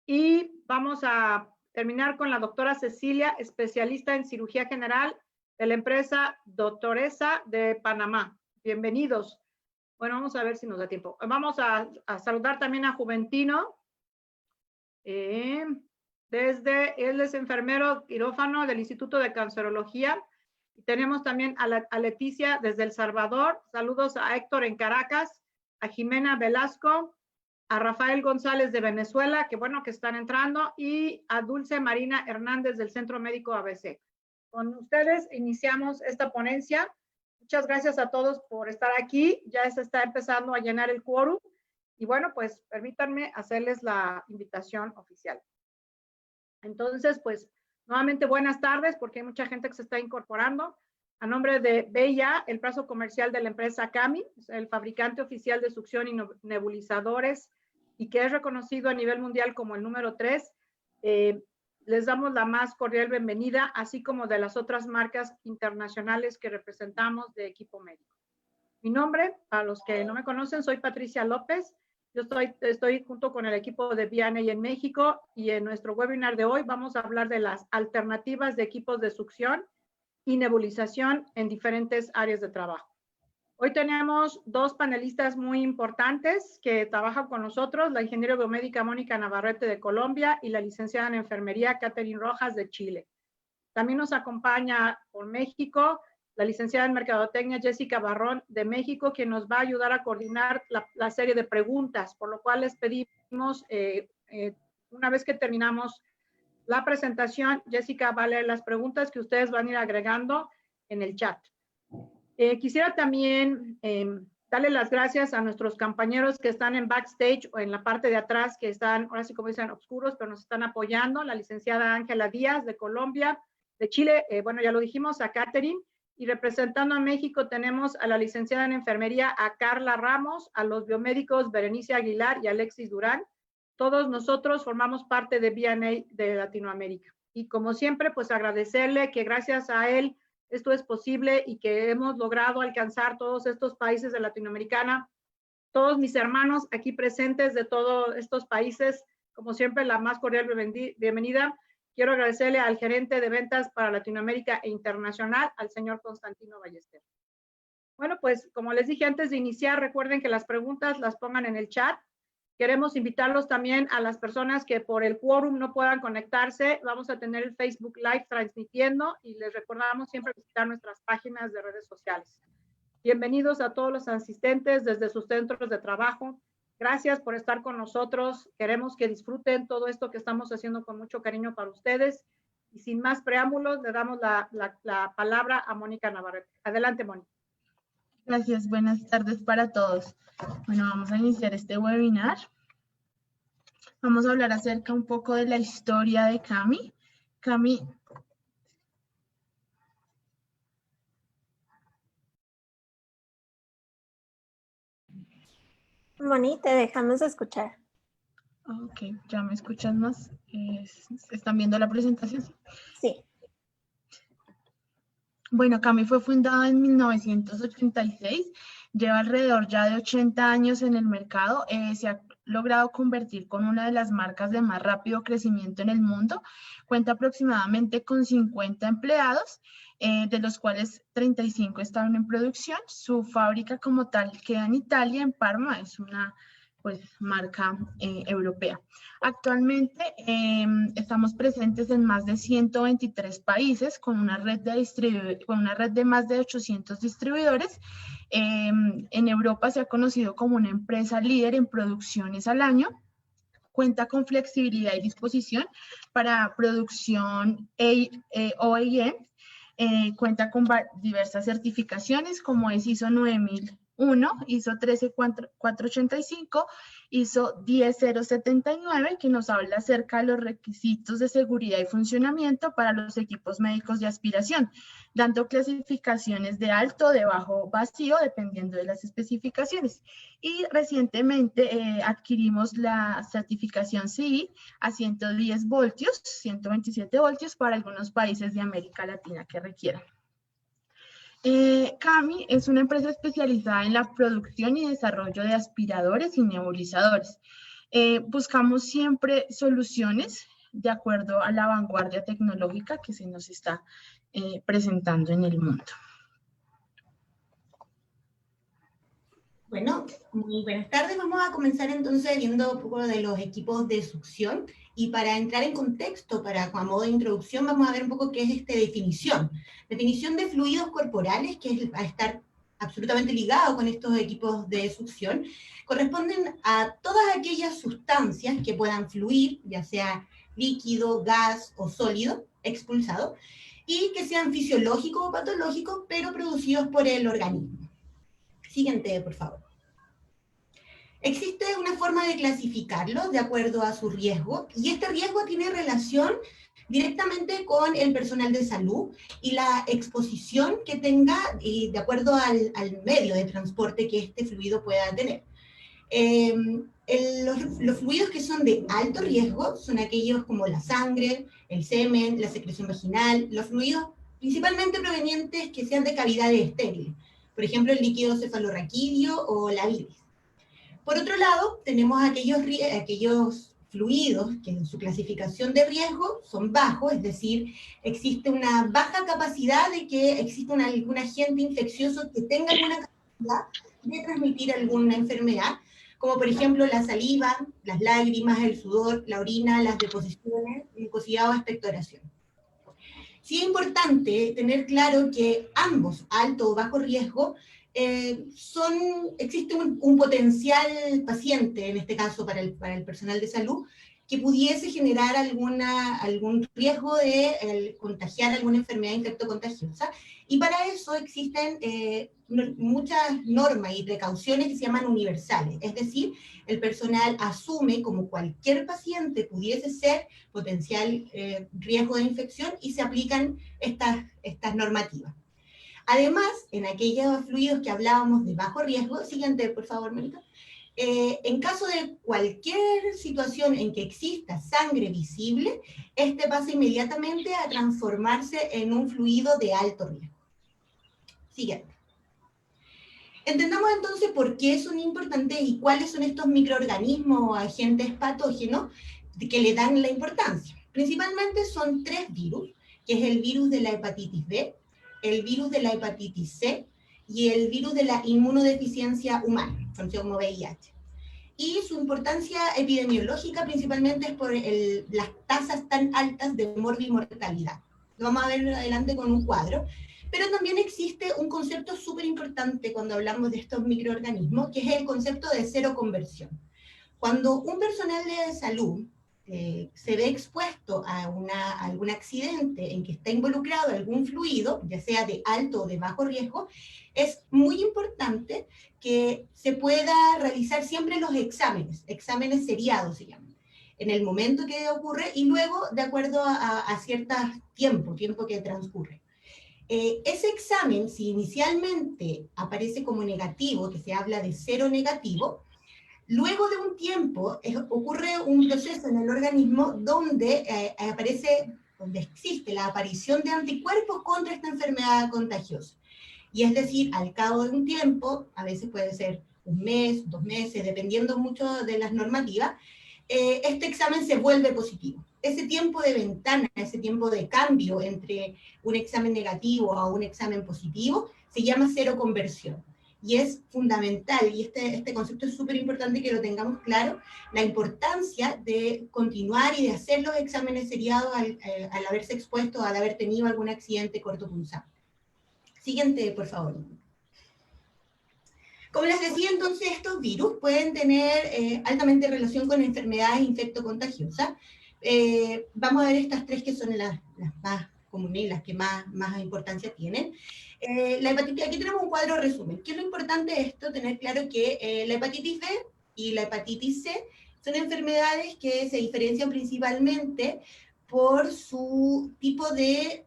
Y vamos a terminar con la doctora Cecilia, especialista en cirugía general de la empresa Doctoresa de Panamá. Bienvenidos. Bueno, vamos a ver si nos da tiempo. Vamos a saludar también a Juventino. Él es enfermero quirófano del Instituto de Cancerología. Y tenemos también a Leticia desde El Salvador. Saludos a Héctor en Caracas, a Jimena Velasco, a Rafael González de Venezuela, que bueno que están entrando, y a Dulce Marina Hernández del Centro Médico ABC. Con ustedes iniciamos esta ponencia. Muchas gracias a todos por estar aquí. Ya se está empezando a llenar el quórum. Y bueno, pues permítanme hacerles la invitación oficial. Entonces, pues nuevamente buenas tardes, porque hay mucha gente que se está incorporando. A nombre de BEIA, el brazo comercial de la empresa CAMI, el fabricante oficial de succión y nebulizadores, y que es reconocido a nivel mundial como el número 3, les damos la más cordial bienvenida, así como de las otras marcas internacionales que representamos de equipo médico. Mi nombre, para los que no me conocen, soy Patricia López. Yo estoy junto con el equipo de B&A en México, y en nuestro webinar de hoy vamos a hablar de las alternativas de equipos de succión y nebulización en diferentes áreas de trabajo. Hoy tenemos dos panelistas muy importantes que trabajan con nosotros, la ingeniera biomédica Mónica Navarrete de Colombia y la licenciada en enfermería Catherine Rojas de Chile. También nos acompaña por México la licenciada en mercadotecnia Jessica Barrón de México, quien nos va a ayudar a coordinar la serie de preguntas, por lo cual les pedimos, una vez que terminamos la presentación, Jessica va a leer las preguntas que ustedes van a ir agregando en el chat. Quisiera también darle las gracias a nuestros compañeros que están en backstage o en la parte de atrás, que están, ahora sí como dicen, oscuros, pero nos están apoyando. La licenciada Ángela Díaz de Colombia, de Chile, bueno, ya lo dijimos, a Catherine. Y representando a México tenemos a la licenciada en enfermería, a Carla Ramos, a los biomédicos Berenice Aguilar y Alexis Durán. Todos nosotros formamos parte de B&A de Latinoamérica. Y como siempre, pues agradecerle que gracias a él esto es posible y que hemos logrado alcanzar todos estos países de Latinoamericana. Todos mis hermanos aquí presentes de todos estos países, como siempre, la más cordial bienvenida. Quiero agradecerle al gerente de ventas para Latinoamérica e Internacional, al señor Constantino Ballester. Bueno, pues como les dije antes de iniciar, recuerden que las preguntas las pongan en el chat. Queremos invitarlos también a las personas que por el quórum no puedan conectarse. Vamos a tener el Facebook Live transmitiendo y les recordamos siempre visitar nuestras páginas de redes sociales. Bienvenidos a todos los asistentes desde sus centros de trabajo. Gracias por estar con nosotros. Queremos que disfruten todo esto que estamos haciendo con mucho cariño para ustedes. Y sin más preámbulos, le damos la palabra a Mónica Navarrete. Adelante, Mónica. Gracias, buenas tardes para todos. Bueno, vamos a iniciar este webinar. Vamos a hablar acerca un poco de la historia de CAMI. CAMI Moni, te dejamos escuchar. Ok, ¿ya me escuchan más? ¿Están viendo la presentación? Sí. Bueno, CAMI fue fundada en 1986, lleva alrededor ya de 80 años en el mercado, se ha logrado convertir con una de las marcas de más rápido crecimiento en el mundo, cuenta aproximadamente con 50 empleados, de los cuales 35 están en producción. Su fábrica como tal queda en Italia, en Parma, es una marca europea. Actualmente estamos presentes en más de 123 países con una red de más de 800 distribuidores. En Europa se ha conocido como una empresa líder en producciones al año. Cuenta con flexibilidad y disposición para producción OEM. Cuenta con diversas certificaciones como es ISO 9001, ISO 13485, ISO 10079, que nos habla acerca de los requisitos de seguridad y funcionamiento para los equipos médicos de aspiración, dando clasificaciones de alto, de bajo, vacío, dependiendo de las especificaciones. Y recientemente adquirimos la certificación CI a 110 voltios, 127 voltios para algunos países de América Latina que requieran. CAMI es una empresa especializada en la producción y desarrollo de aspiradores y nebulizadores. Buscamos siempre soluciones de acuerdo a la vanguardia tecnológica que se nos está presentando en el mundo. Bueno, muy buenas tardes. Vamos a comenzar entonces viendo un poco de los equipos de succión. Y para entrar en contexto, a modo de introducción, vamos a ver un poco qué es definición. Definición de fluidos corporales, que va a estar absolutamente ligado con estos equipos de succión, corresponden a todas aquellas sustancias que puedan fluir, ya sea líquido, gas o sólido, expulsado, y que sean fisiológicos o patológicos, pero producidos por el organismo. Siguiente, por favor. Existe una forma de clasificarlos de acuerdo a su riesgo, y este riesgo tiene relación directamente con el personal de salud y la exposición que tenga de acuerdo al medio de transporte que este fluido pueda tener. Los fluidos que son de alto riesgo son aquellos como la sangre, el semen, la secreción vaginal, los fluidos principalmente provenientes que sean de cavidades estériles, por ejemplo el líquido cefalorraquídeo o la bilis. Por otro lado, tenemos aquellos fluidos que en su clasificación de riesgo son bajos, es decir, existe una baja capacidad de que exista algún agente infeccioso que tenga alguna capacidad de transmitir alguna enfermedad, como por ejemplo la saliva, las lágrimas, el sudor, la orina, las deposiciones, mucosidad o expectoración. Sí es importante tener claro que ambos, alto o bajo riesgo, existe un potencial paciente, en este caso para el personal de salud, que pudiese generar algún riesgo de contagiar alguna enfermedad infectocontagiosa, y para eso existen muchas normas y precauciones que se llaman universales, es decir, el personal asume como cualquier paciente pudiese ser potencial riesgo de infección y se aplican estas normativas. Además, en aquellos fluidos que hablábamos de bajo riesgo, siguiente por favor, Mónica, en caso de cualquier situación en que exista sangre visible, este pasa inmediatamente a transformarse en un fluido de alto riesgo. Siguiente. Entendamos entonces por qué son importantes y cuáles son estos microorganismos o agentes patógenos que le dan la importancia. Principalmente son 3 virus, que es el virus de la hepatitis B, el virus de la hepatitis C y el virus de la inmunodeficiencia humana, conocido como VIH. Y su importancia epidemiológica principalmente es por las tasas tan altas de mortalidad. Lo vamos a ver adelante con un cuadro. Pero también existe un concepto súper importante cuando hablamos de estos microorganismos, que es el concepto de cero conversión. Cuando un personal de salud se ve expuesto a algún accidente en que está involucrado algún fluido, ya sea de alto o de bajo riesgo, es muy importante que se pueda realizar siempre los exámenes seriados se llaman, en el momento que ocurre y luego de acuerdo a cierto tiempo que transcurre. Ese examen, si inicialmente aparece como negativo, que se habla de cero negativo, luego de un tiempo ocurre un proceso en el organismo donde existe la aparición de anticuerpos contra esta enfermedad contagiosa. Y es decir, al cabo de un tiempo, a veces puede ser 1 mes, 2 meses, dependiendo mucho de las normativas, este examen se vuelve positivo. Ese tiempo de ventana, ese tiempo de cambio entre un examen negativo a un examen positivo, se llama cero conversión. Y es fundamental, y este concepto es súper importante que lo tengamos claro, la importancia de continuar y de hacer los exámenes seriados al haberse expuesto, al haber tenido algún accidente cortopunzante. Siguiente, por favor. Como les decía, entonces, estos virus pueden tener altamente relación con enfermedades infectocontagiosas. Vamos a ver estas 3 que son las más comunes y las que más importancia tienen. La hepatitis, aquí tenemos un cuadro resumen. ¿Qué es lo importante de esto? Tener claro que la hepatitis B y la hepatitis C son enfermedades que se diferencian principalmente por su tipo de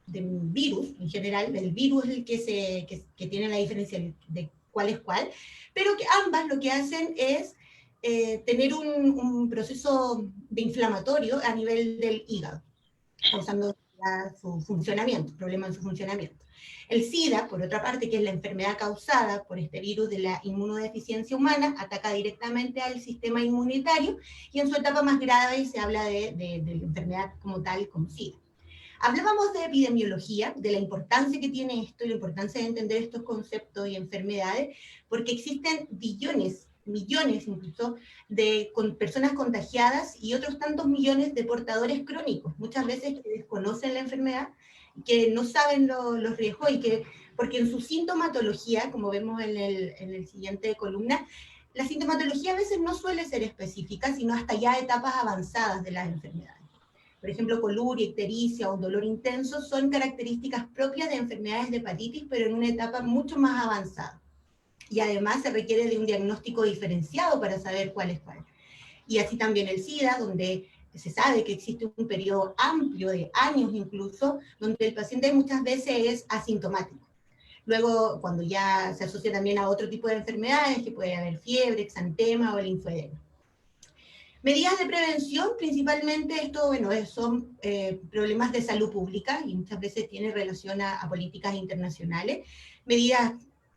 virus, en general, el virus es el que tiene la diferencia de cuál es cuál, pero que ambas lo que hacen es tener un proceso de inflamatorio a nivel del hígado, causando su funcionamiento, problema en su funcionamiento. El SIDA, por otra parte, que es la enfermedad causada por este virus de la inmunodeficiencia humana, ataca directamente al sistema inmunitario y en su etapa más grave se habla de la enfermedad como tal, como SIDA. Hablábamos de epidemiología, de la importancia que tiene esto y la importancia de entender estos conceptos y enfermedades, porque existen billones, millones incluso, de personas contagiadas y otros tantos millones de portadores crónicos, muchas veces que desconocen la enfermedad, que no saben los riesgos y que, porque en su sintomatología, como vemos en el siguiente columna, la sintomatología a veces no suele ser específica, sino hasta ya etapas avanzadas de las enfermedades. Por ejemplo, coluria, ictericia o dolor intenso son características propias de enfermedades de hepatitis, pero en una etapa mucho más avanzada. Y además se requiere de un diagnóstico diferenciado para saber cuál es cuál. Y así también el SIDA, donde se sabe que existe un periodo amplio de años incluso, donde el paciente muchas veces es asintomático. Luego, cuando ya se asocia también a otro tipo de enfermedades, que puede haber fiebre, exantema o linfoedema. Medidas de prevención, principalmente esto, bueno, son problemas de salud pública y muchas veces tiene relación a políticas internacionales, medidas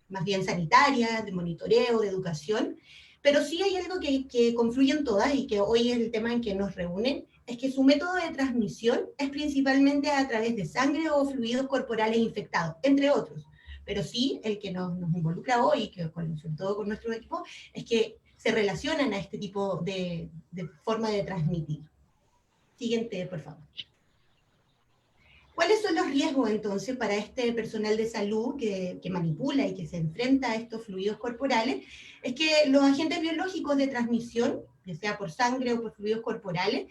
más bien sanitarias, de monitoreo, de educación, pero sí hay algo que confluyen todas y que hoy es el tema en que nos reúnen, es que su método de transmisión es principalmente a través de sangre o fluidos corporales infectados, entre otros. Pero sí, el que nos involucra hoy, que sobre todo con nuestro equipo, es que se relacionan a este tipo de forma de transmitir. Siguiente, por favor. ¿Cuáles son los riesgos entonces para este personal de salud que manipula y que se enfrenta a estos fluidos corporales? Es que los agentes biológicos de transmisión, ya sea por sangre o por fluidos corporales,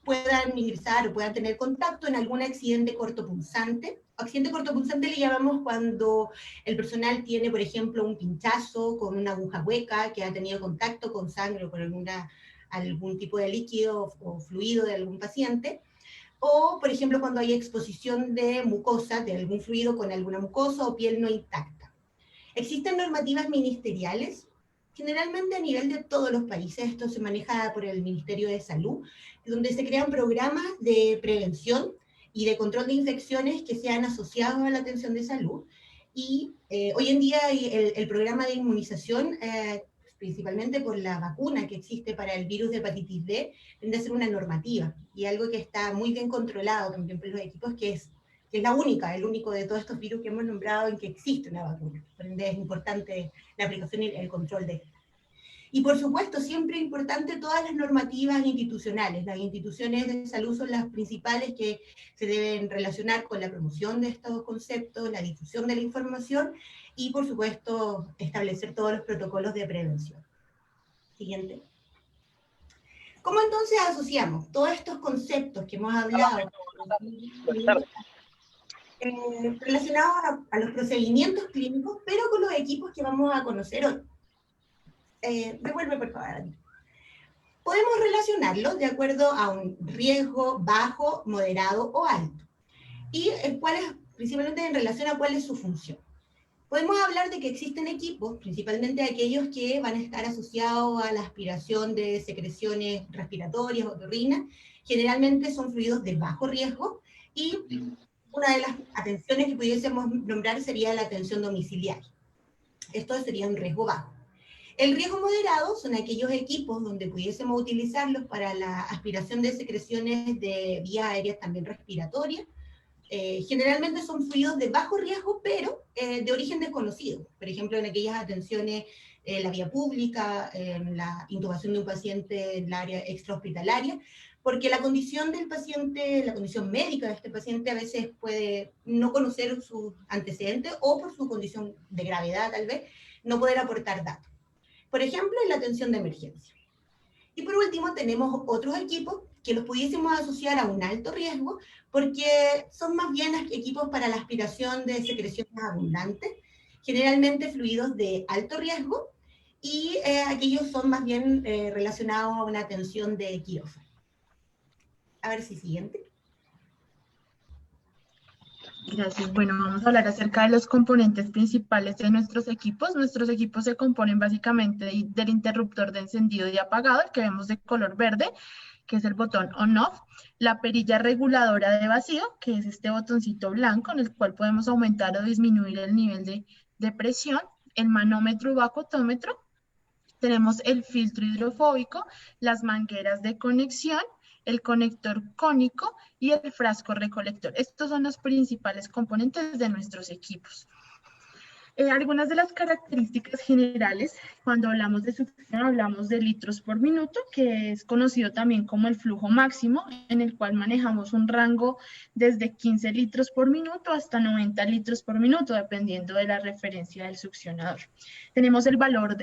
puedan ingresar o puedan tener contacto en algún accidente cortopunzante. Accidente cortopunzante le llamamos cuando el personal tiene, por ejemplo, un pinchazo con una aguja hueca, que ha tenido contacto con sangre o con algún tipo de líquido o fluido de algún paciente, o, por ejemplo, cuando hay exposición de mucosa, de algún fluido con alguna mucosa o piel no intacta. Existen normativas ministeriales, generalmente a nivel de todos los países, esto se maneja por el Ministerio de Salud, donde se crean programas de prevención y de control de infecciones que sean asociados a la atención de salud. Y hoy en día el programa de inmunización, principalmente por la vacuna que existe para el virus de hepatitis B, tiende a ser una normativa y algo que está muy bien controlado también por los equipos, que es el único de todos estos virus que hemos nombrado en que existe una vacuna. Por ende es importante la aplicación y el control de esta. Y por supuesto, siempre es importante todas las normativas institucionales. Las instituciones de salud son las principales que se deben relacionar con la promoción de estos conceptos, la difusión de la información y, por supuesto, establecer todos los protocolos de prevención. Siguiente. ¿Cómo entonces asociamos todos estos conceptos que hemos hablado relacionados a los procedimientos clínicos, pero con los equipos que vamos a conocer hoy? Devuelve, por favor. Podemos relacionarlos de acuerdo a un riesgo bajo, moderado o alto. Y principalmente en relación a cuál es su función. Podemos hablar de que existen equipos, principalmente aquellos que van a estar asociados a la aspiración de secreciones respiratorias o de orina. Generalmente son fluidos de bajo riesgo y una de las atenciones que pudiésemos nombrar sería la atención domiciliaria. Esto sería un riesgo bajo. El riesgo moderado son aquellos equipos donde pudiésemos utilizarlos para la aspiración de secreciones de vías aéreas también respiratorias. Generalmente son fluidos de bajo riesgo, pero de origen desconocido. Por ejemplo, en aquellas atenciones en la vía pública, en la intubación de un paciente en el área extrahospitalaria, porque la condición del paciente, la condición médica de este paciente a veces puede no conocer sus antecedentes o por su condición de gravedad tal vez, no poder aportar datos. Por ejemplo, en la atención de emergencia. Y por último, tenemos otros equipos que los pudiésemos asociar a un alto riesgo, porque son más bien equipos para la aspiración de secreciones abundantes, generalmente fluidos de alto riesgo, y aquellos son más bien relacionados a una atención de quirófano. A ver si siguiente. Gracias. Bueno, vamos a hablar acerca de los componentes principales de nuestros equipos. Nuestros equipos se componen básicamente del interruptor de encendido y apagado, el que vemos de color verde, que es el botón on-off, la perilla reguladora de vacío, que es este botoncito blanco en el cual podemos aumentar o disminuir el nivel de presión, el manómetro y vacuotómetro. Tenemos el filtro hidrofóbico, las mangueras de conexión, el conector cónico y el frasco recolector. Estos son los principales componentes de nuestros equipos. Algunas de las características generales, cuando hablamos de succión, hablamos de litros por minuto, que es conocido también como el flujo máximo, en el cual manejamos un rango desde 15 litros por minuto hasta 90 litros por minuto, dependiendo de la referencia del succionador. Tenemos el valor,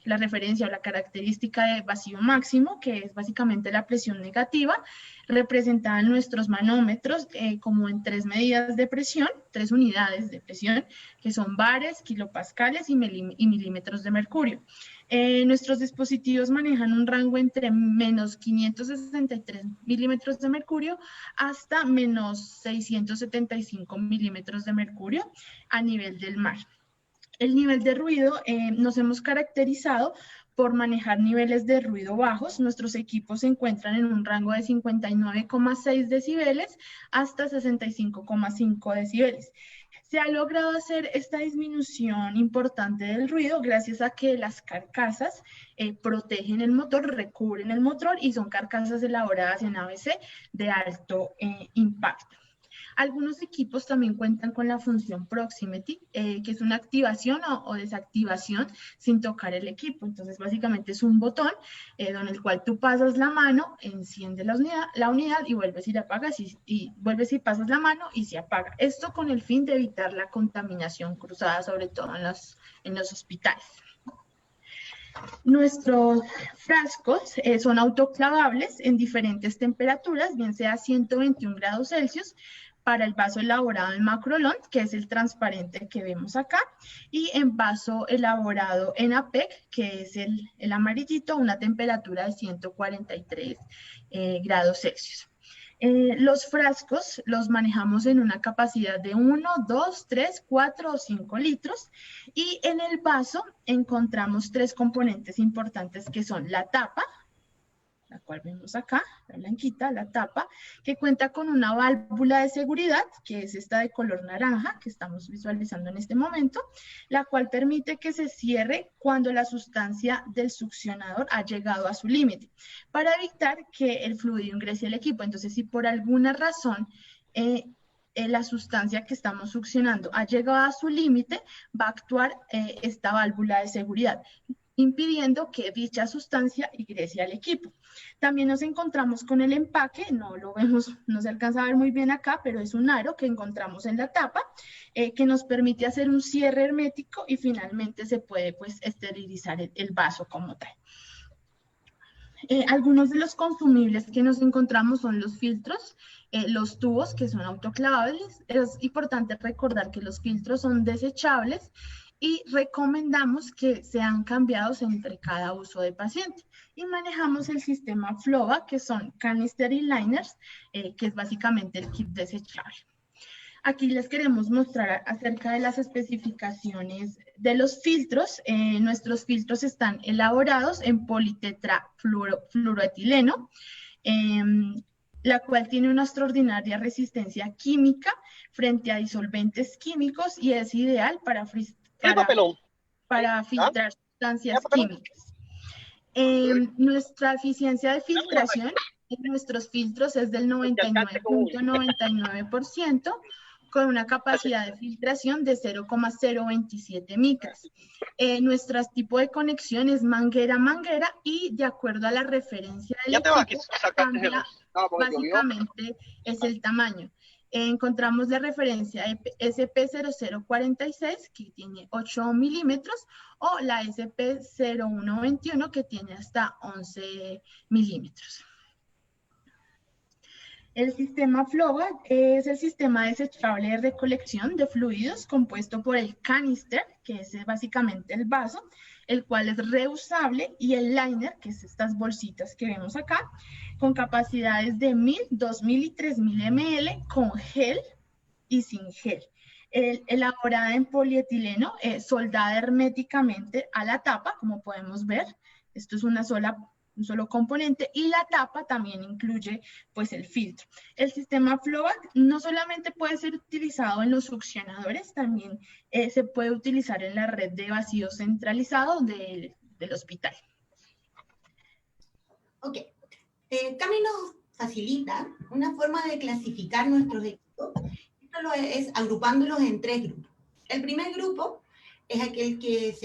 la referencia o la característica de vacío máximo, que es básicamente la presión negativa, representada en nuestros manómetros como en 3 medidas de presión, 3 unidades de presión, que son bares, kilopascales y milímetros de mercurio. Nuestros dispositivos manejan un rango entre menos 563 milímetros de mercurio hasta menos 675 milímetros de mercurio a nivel del mar. El nivel de ruido nos hemos caracterizado por manejar niveles de ruido bajos. Nuestros equipos se encuentran en un rango de 59,6 decibeles hasta 65,5 decibeles. Se ha logrado hacer esta disminución importante del ruido gracias a que las carcasas protegen el motor, recubren el motor y son carcasas elaboradas en ABS de alto impacto. Algunos equipos también cuentan con la función Proximity, que es una activación o desactivación sin tocar el equipo. Entonces, básicamente es un botón con el cual tú pasas la mano, enciende la unidad y vuelves y la apagas y vuelves y pasas la mano y se apaga. Esto con el fin de evitar la contaminación cruzada, sobre todo en los hospitales. Nuestros frascos son autoclavables en diferentes temperaturas, bien sea 121 grados Celsius, para el vaso elaborado en macrolón, que es el transparente que vemos acá, y en vaso elaborado en APEC, que es el amarillito, a una temperatura de 143 grados Celsius. Los frascos los manejamos en una capacidad de 1, 2, 3, 4 o 5 litros, y en el vaso encontramos 3 componentes importantes que son la tapa, la cual vemos acá, la blanquita, la tapa, que cuenta con una válvula de seguridad, que es esta de color naranja, que estamos visualizando en este momento, la cual permite que se cierre cuando la sustancia del succionador ha llegado a su límite, para evitar que el fluido ingrese al equipo. Entonces, si por alguna razón la sustancia que estamos succionando ha llegado a su límite, va a actuar esta válvula de seguridad, impidiendo que dicha sustancia ingrese al equipo. También nos encontramos con el empaque, no lo vemos, no se alcanza a ver muy bien acá, pero es un aro que encontramos en la tapa, que nos permite hacer un cierre hermético y finalmente se puede pues esterilizar el vaso como tal. Algunos de los consumibles que nos encontramos son los filtros, los tubos que son autoclavables. Es importante recordar que los filtros son desechables y recomendamos que sean cambiados entre cada uso de paciente. Y manejamos el sistema FLOVA, que son canister y liners, que es básicamente el kit desechable. Aquí les queremos mostrar acerca de las especificaciones de los filtros. Nuestros filtros están elaborados en politetrafluoroetileno, la cual tiene una extraordinaria resistencia química frente a disolventes químicos y es ideal para filtrar sustancias químicas. Nuestra eficiencia de filtración en nuestros filtros es del 99.99%, con una capacidad de filtración de 0,027 micras. Nuestro tipo de conexión es manguera-manguera y de acuerdo a la referencia del equipo, cambia, básicamente es el tamaño. Encontramos la referencia SP0046, que tiene 8 milímetros, o la SP0121, que tiene hasta 11 milímetros. El sistema FLOVA es el sistema desechable de recolección de fluidos compuesto por el canister, que es básicamente el vaso, el cual es reusable, y el liner, que es estas bolsitas que vemos acá, con capacidades de 1000, 2000 y 3000 ml con gel y sin gel. Elaborada en polietileno, soldada herméticamente a la tapa, como podemos ver. Esto es un solo componente, y la tapa también incluye pues el filtro. El sistema Flowback no solamente puede ser utilizado en los succionadores, también se puede utilizar en la red de vacío centralizado del hospital. Ok. Cami nos facilita una forma de clasificar nuestros equipos. Esto es agrupándolos en 3 grupos. El primer grupo es aquel que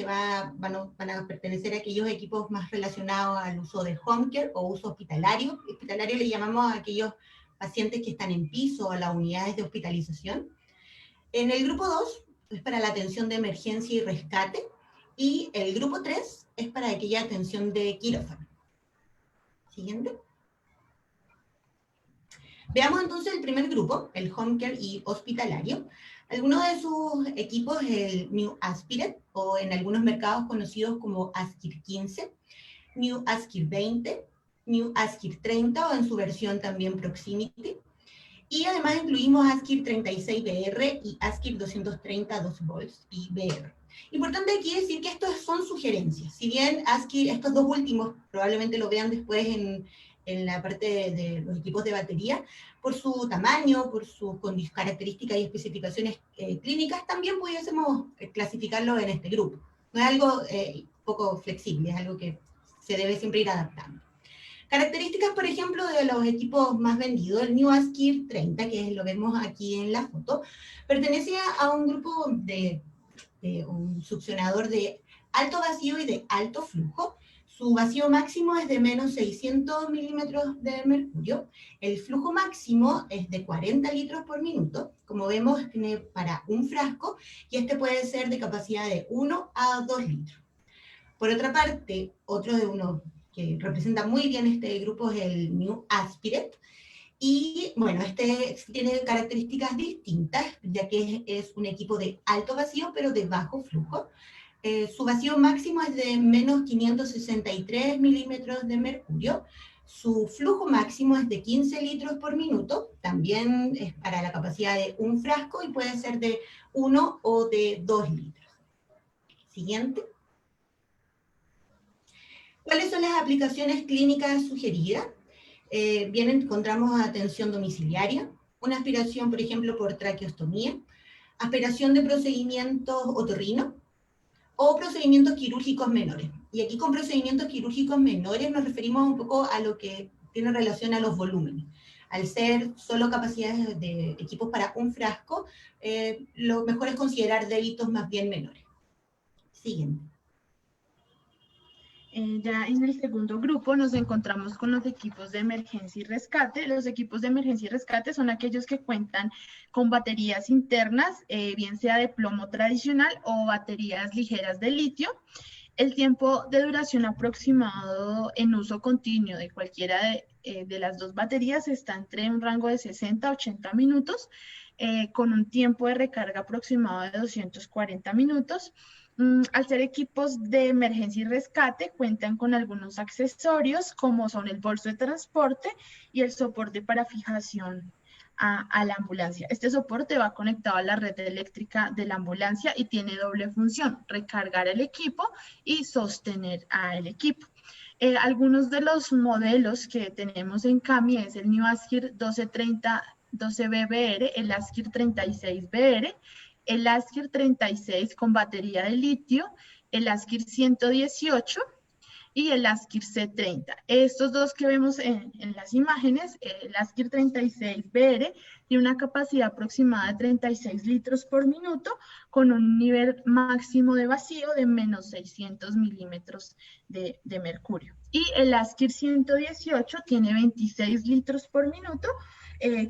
van a pertenecer a aquellos equipos más relacionados al uso de home care o uso hospitalario. Hospitalario le llamamos a aquellos pacientes que están en piso o a las unidades de hospitalización. En el grupo 2 es para la atención de emergencia y rescate, y el grupo 3 es para aquella atención de quirófano. Siguiente. Veamos entonces el primer grupo, el home care y hospitalario. Algunos de sus equipos es el New Aspirate, o en algunos mercados conocidos como Askir 15, New Askir 20, New Askir 30, o en su versión también Proximity. Y además incluimos Askir 36BR y Askir 230 2 volts y BR. Importante aquí decir que estos son sugerencias. Si bien Askir, estos dos últimos, probablemente lo vean después en la parte de los equipos de batería, por su tamaño, por sus características y especificaciones clínicas, también pudiésemos clasificarlo en este grupo. No es algo poco flexible, es algo que se debe siempre ir adaptando. Características, por ejemplo, de los equipos más vendidos, el New Askir 30, que lo vemos aquí en la foto, pertenece a un grupo de un succionador de alto vacío y de alto flujo. Su vacío máximo es de menos 600 milímetros de mercurio. El flujo máximo es de 40 litros por minuto. Como vemos, tiene para un frasco, y este puede ser de capacidad de 1 a 2 litros. Por otra parte, otro de uno que representa muy bien este grupo es el New Aspirate. Y bueno, este tiene características distintas, ya que es un equipo de alto vacío, pero de bajo flujo. Su vacío máximo es de menos 563 milímetros de mercurio. Su flujo máximo es de 15 litros por minuto. También es para la capacidad de un frasco y puede ser de 1 o de 2 litros. Siguiente. ¿Cuáles son las aplicaciones clínicas sugeridas? Bien, encontramos atención domiciliaria, una aspiración, por ejemplo, por traqueostomía, aspiración de procedimientos otorrino, o procedimientos quirúrgicos menores. Y aquí con procedimientos quirúrgicos menores nos referimos un poco a lo que tiene relación a los volúmenes. Al ser solo capacidades de equipos para un frasco, lo mejor es considerar débitos más bien menores. Siguiente. Ya en el segundo grupo nos encontramos con los equipos de emergencia y rescate. Los equipos de emergencia y rescate son aquellos que cuentan con baterías internas, bien sea de plomo tradicional o baterías ligeras de litio. El tiempo de duración aproximado en uso continuo de cualquiera de las dos baterías está entre un rango de 60 a 80 minutos, con un tiempo de recarga aproximado de 240 minutos. Al ser equipos de emergencia y rescate, cuentan con algunos accesorios como son el bolso de transporte y el soporte para fijación a la ambulancia. Este soporte va conectado a la red eléctrica de la ambulancia y tiene doble función: recargar el equipo y sostener al equipo. Algunos de los modelos que tenemos en CAMI es el New Askir 1230 12BBR, el Askir 36BR, el Askir 36 con batería de litio, el Askir 118 y el Askir C30. Estos dos que vemos en las imágenes, el Askir 36BR tiene una capacidad aproximada de 36 litros por minuto, con un nivel máximo de vacío de menos 600 milímetros de mercurio. Y el Askir 118 tiene 26 litros por minuto,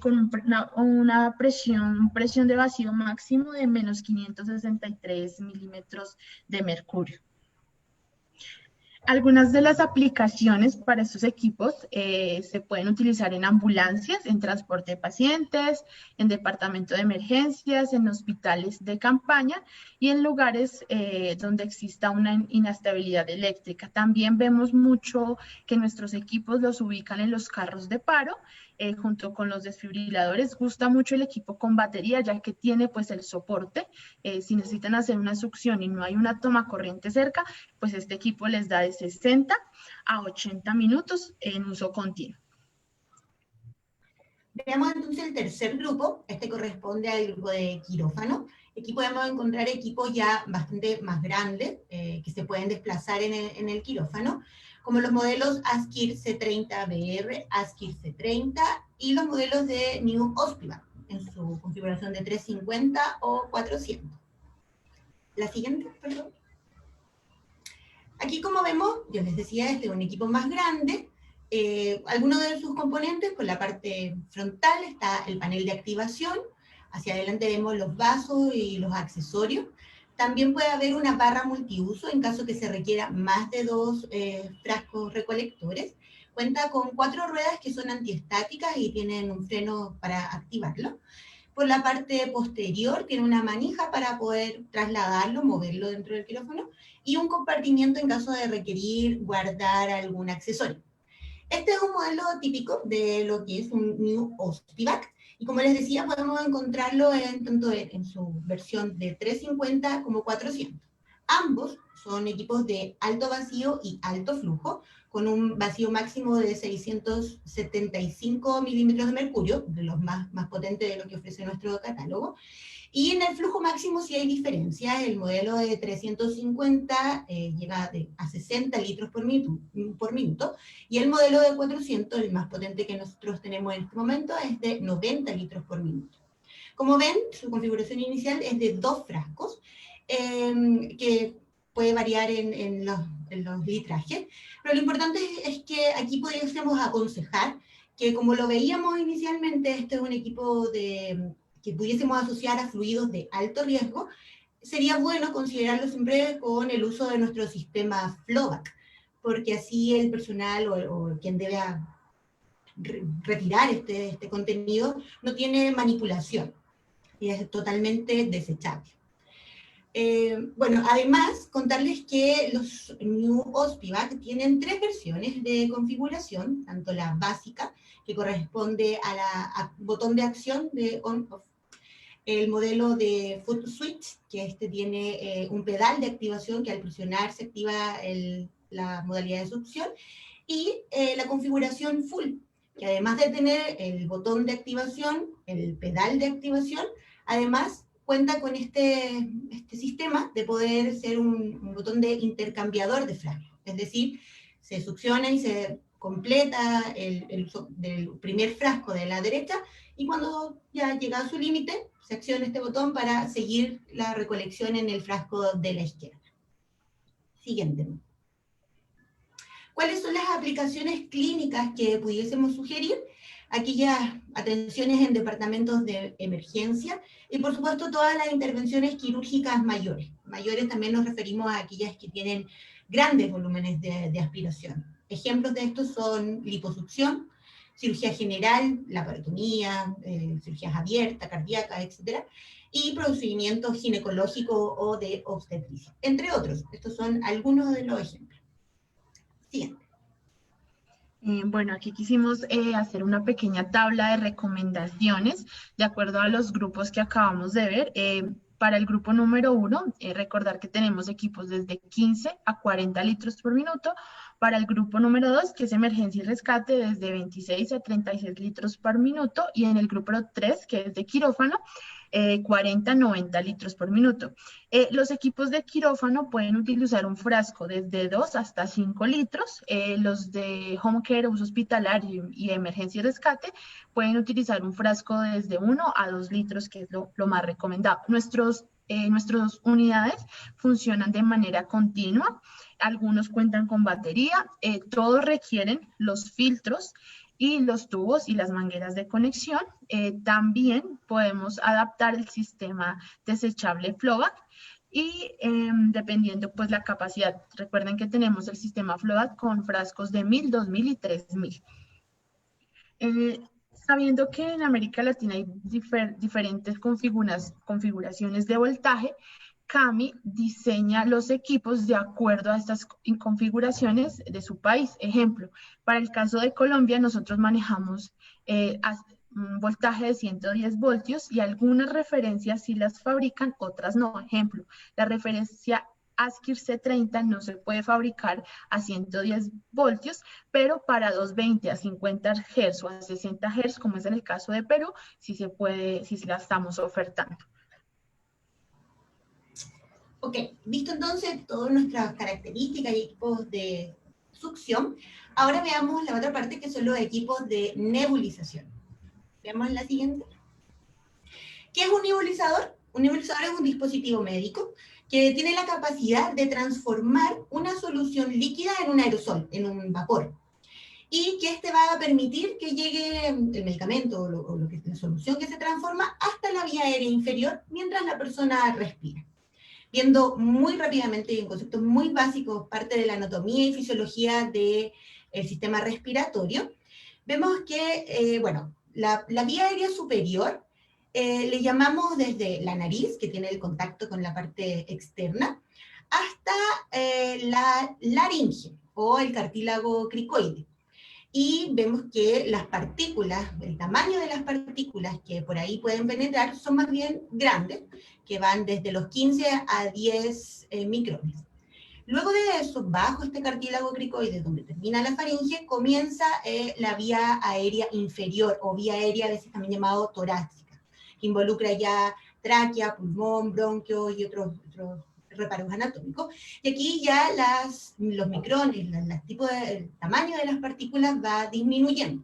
con una presión de vacío máximo de menos 563 milímetros de mercurio. Algunas de las aplicaciones para estos equipos se pueden utilizar en ambulancias, en transporte de pacientes, en departamento de emergencias, en hospitales de campaña y en lugares donde exista una inestabilidad eléctrica. También vemos mucho que nuestros equipos los ubican en los carros de paro, junto con los desfibriladores. Gusta mucho el equipo con batería, ya que tiene pues el soporte. Si necesitan hacer una succión y no hay una toma corriente cerca, pues este equipo les da de 60 a 80 minutos en uso continuo. Veamos entonces el tercer grupo. Este corresponde al grupo de quirófano. Aquí podemos encontrar equipos ya bastante más grandes que se pueden desplazar en el quirófano, como los modelos Askir C30BR, Askir C30 y los modelos de New Hospivac en su configuración de 350 o 400. La siguiente, perdón. Aquí, como vemos, yo les decía, este es un equipo más grande. Algunos de sus componentes, por la parte frontal está el panel de activación. Hacia adelante vemos los vasos y los accesorios. También puede haber una barra multiuso en caso que se requiera más de 2 frascos recolectores. Cuenta con 4 ruedas que son antiestáticas y tienen un freno para activarlo. Por la parte posterior tiene una manija para poder trasladarlo, moverlo dentro del quirófano, y un compartimiento en caso de requerir guardar algún accesorio. Este es un modelo típico de lo que es un New Hospivac, y como les decía, podemos encontrarlo tanto en su versión de 350 como 400. Ambos son equipos de alto vacío y alto flujo, con un vacío máximo de 675 milímetros de mercurio, de los más potentes de lo que ofrece nuestro catálogo. Y en el flujo máximo sí hay diferencias. El modelo de 350 llega a 60 litros por minuto, y el modelo de 400, el más potente que nosotros tenemos en este momento, es de 90 litros por minuto. Como ven, su configuración inicial es de 2 frascos, que puede variar en los litrajes, pero lo importante es que aquí podríamos aconsejar que, como lo veíamos inicialmente, este es un equipo que pudiésemos asociar a fluidos de alto riesgo. Sería bueno considerarlo siempre con el uso de nuestro sistema Flowback, porque así el personal o quien debe retirar este contenido no tiene manipulación y es totalmente desechable. Bueno, además, contarles que los New Hospivac tienen 3 versiones de configuración, tanto la básica, que corresponde al botón de acción de on-off, el modelo de Foot Switch, que este tiene un pedal de activación que al presionar se activa la modalidad de succión, y la configuración Full, que además de tener el botón de activación, el pedal de activación, además cuenta con este sistema de poder ser un botón de intercambiador de frasco. Es decir, se succiona y se completa el uso del primer frasco de la derecha, y cuando ya llega a su límite, se acciona este botón para seguir la recolección en el frasco de la izquierda. Siguiente. ¿Cuáles son las aplicaciones clínicas que pudiésemos sugerir? Aquellas atenciones en departamentos de emergencia y, por supuesto, todas las intervenciones quirúrgicas mayores. Mayores también nos referimos a aquellas que tienen grandes volúmenes de aspiración. Ejemplos de estos son liposucción, cirugía general, laparotomía, cirugías abiertas, cardíacas, etc. Y procedimientos ginecológicos o de obstetricia, entre otros. Estos son algunos de los ejemplos. Siguiente. Bueno, aquí quisimos hacer una pequeña tabla de recomendaciones de acuerdo a los grupos que acabamos de ver. Para el grupo número 1, recordar que tenemos equipos desde 15 a 40 litros por minuto. Para el grupo número 2, que es emergencia y rescate, desde 26 a 36 litros por minuto. Y en el grupo 3, que es de quirófano, 40 a 90 litros por minuto. Los equipos de quirófano pueden utilizar un frasco desde 2 hasta 5 litros. Los de home care, uso hospitalario y emergencia y rescate pueden utilizar un frasco desde 1 a 2 litros, que es lo más recomendado. Nuestras unidades funcionan de manera continua. Algunos cuentan con batería. Todos requieren los filtros y los tubos y las mangueras de conexión. También podemos adaptar el sistema desechable Flowback y dependiendo pues la capacidad. Recuerden que tenemos el sistema FLOAT con frascos de 1000, 2000 y 3000. Sabiendo que en América Latina hay diferentes configuraciones de voltaje, CAMI diseña los equipos de acuerdo a estas configuraciones de su país. Ejemplo, para el caso de Colombia, nosotros manejamos un voltaje de 110 voltios y algunas referencias sí las fabrican, otras no. Ejemplo, la referencia ASKIR C30 no se puede fabricar a 110 voltios, pero para 220 a 50 Hz o a 60 Hz, como es en el caso de Perú, sí se puede, sí la estamos ofertando. Ok, visto entonces todas nuestras características y equipos de succión, ahora veamos la otra parte que son los equipos de nebulización. Veamos la siguiente. ¿Qué es un nebulizador? Un nebulizador es un dispositivo médico que tiene la capacidad de transformar una solución líquida en un aerosol, en un vapor. Y que este va a permitir que llegue el medicamento o la solución que se transforma hasta la vía aérea inferior mientras la persona respira. Viendo muy rápidamente y en conceptos muy básicos parte de la anatomía y fisiología del sistema respiratorio, vemos que, bueno, la vía aérea superior le llamamos desde la nariz, que tiene el contacto con la parte externa, hasta la laringe o el cartílago cricoide. Y vemos que las partículas, el tamaño de las partículas que por ahí pueden penetrar son más bien grandes, que van desde los 15 a 10 micrones. Luego de eso, bajo este cartílago cricoide, donde termina la faringe, comienza la vía aérea inferior, o vía aérea a veces también llamado torácica, que involucra ya tráquea, pulmón, bronquio y otros reparos anatómicos. Y aquí ya los micrones, el tamaño de las partículas va disminuyendo.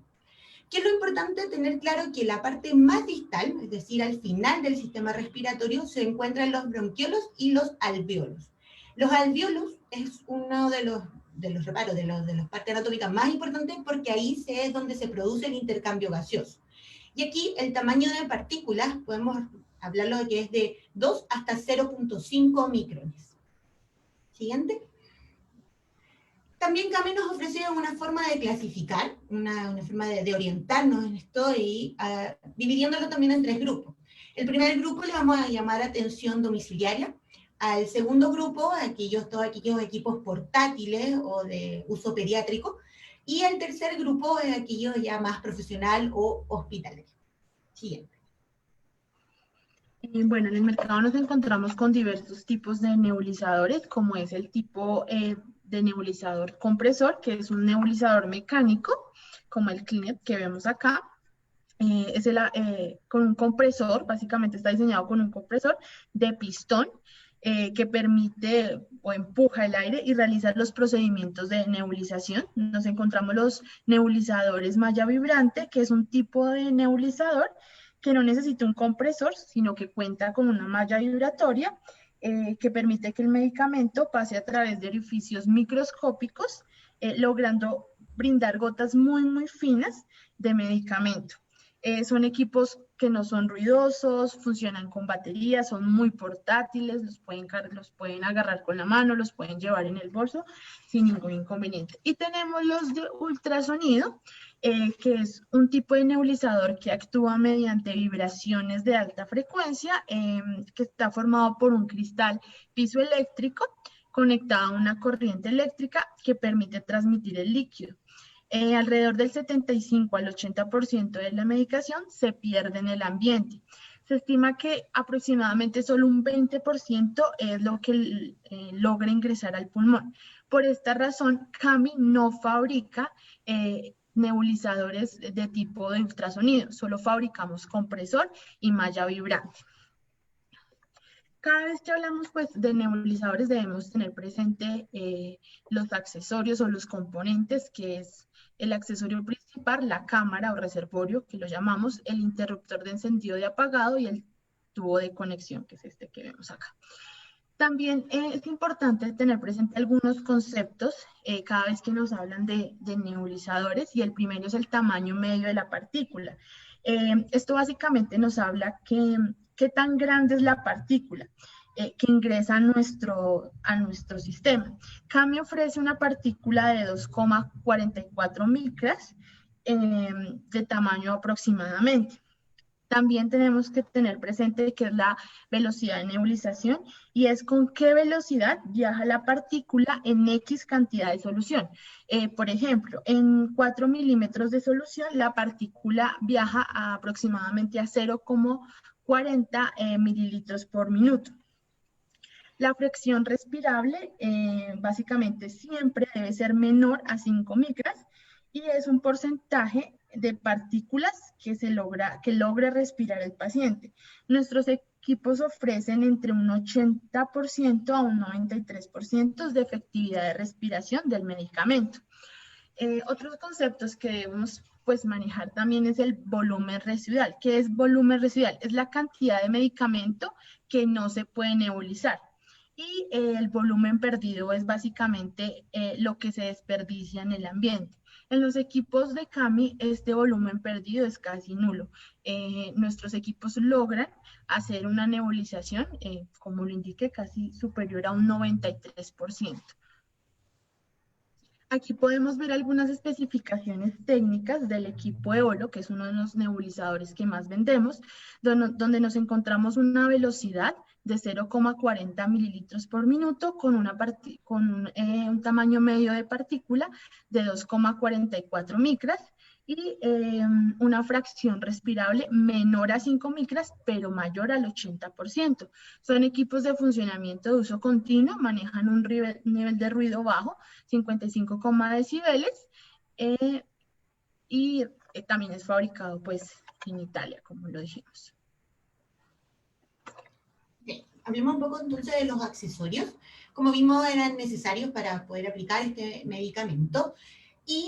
¿Qué es lo importante? Tener claro que la parte más distal, es decir, al final del sistema respiratorio, se encuentran los bronquiolos y los alvéolos. Los alvéolos es uno de los reparos, de las partes anatómicas más importantes, porque ahí es donde se produce el intercambio gaseoso. Y aquí el tamaño de partículas, podemos hablarlo de que es de 2 hasta 0.5 micrones. Siguiente. También CAMI nos ofrece una forma de clasificar, una forma de orientarnos en esto y dividiéndolo también en 3 grupos. El primer grupo le vamos a llamar atención domiciliaria. Al segundo grupo, todos aquellos equipos portátiles o de uso pediátrico. Y el tercer grupo es aquello ya más profesional o hospitalario. Siguiente. Bueno, en el mercado nos encontramos con diversos tipos de nebulizadores, como es el tipo de nebulizador compresor, que es un nebulizador mecánico, como el Clinet que vemos acá. Con un compresor, básicamente está diseñado con un compresor de pistón que permite o empuja el aire y realiza los procedimientos de nebulización. Nos encontramos los nebulizadores malla vibrante, que es un tipo de nebulizador que no necesita un compresor, sino que cuenta con una malla vibratoria que permite que el medicamento pase a través de orificios microscópicos, logrando brindar gotas muy, muy finas de medicamento. Son equipos que no son ruidosos, funcionan con baterías, son muy portátiles, los pueden agarrar con la mano, los pueden llevar en el bolso sin ningún inconveniente. Y tenemos los de ultrasonido, que es un tipo de nebulizador que actúa mediante vibraciones de alta frecuencia, que está formado por un cristal piezoeléctrico conectado a una corriente eléctrica que permite transmitir el líquido. Alrededor del 75 al 80% de la medicación se pierde en el ambiente. Se estima que aproximadamente solo un 20% es lo que logra ingresar al pulmón. Por esta razón, CAMI no fabrica nebulizadores de tipo de ultrasonido, solo fabricamos compresor y malla vibrante. Cada vez que hablamos pues, de nebulizadores debemos tener presente los accesorios o los componentes, que es el accesorio principal, la cámara o reservorio, que lo llamamos, el interruptor de encendido y apagado y el tubo de conexión, que es este que vemos acá. También es importante tener presente algunos conceptos cada vez que nos hablan de nebulizadores, y el primero es el tamaño medio de la partícula. Esto básicamente nos habla qué tan grande es la partícula. que ingresa a nuestro sistema. CAMI ofrece una partícula de 2,44 micras de tamaño aproximadamente. También tenemos que tener presente que es la velocidad de nebulización y es con qué velocidad viaja la partícula en X cantidad de solución. Por ejemplo, en 4 milímetros de solución, la partícula viaja aproximadamente a 0,40 mililitros por minuto. La fracción respirable básicamente siempre debe ser menor a 5 micras y es un porcentaje de partículas que logre respirar el paciente. Nuestros equipos ofrecen entre un 80% a un 93% de efectividad de respiración del medicamento. Otros conceptos que debemos manejar también es el volumen residual. ¿Qué es volumen residual? Es la cantidad de medicamento que no se puede nebulizar. Y el volumen perdido es básicamente lo que se desperdicia en el ambiente. En los equipos de CAMI, este volumen perdido es casi nulo. Nuestros equipos logran hacer una nebulización, como lo indiqué, casi superior a un 93%. Aquí podemos ver algunas especificaciones técnicas del equipo EOLO, que es uno de los nebulizadores que más vendemos, donde nos encontramos una velocidad de 0,40 mililitros por minuto con un tamaño medio de partícula de 2,44 micras y una fracción respirable menor a 5 micras, pero mayor al 80%. Son equipos de funcionamiento de uso continuo, manejan un nivel de ruido bajo, 55 decibeles, y también es fabricado en Italia, como lo dijimos. Bien, hablemos un poco entonces de los accesorios. Como vimos, eran necesarios para poder aplicar este medicamento. Y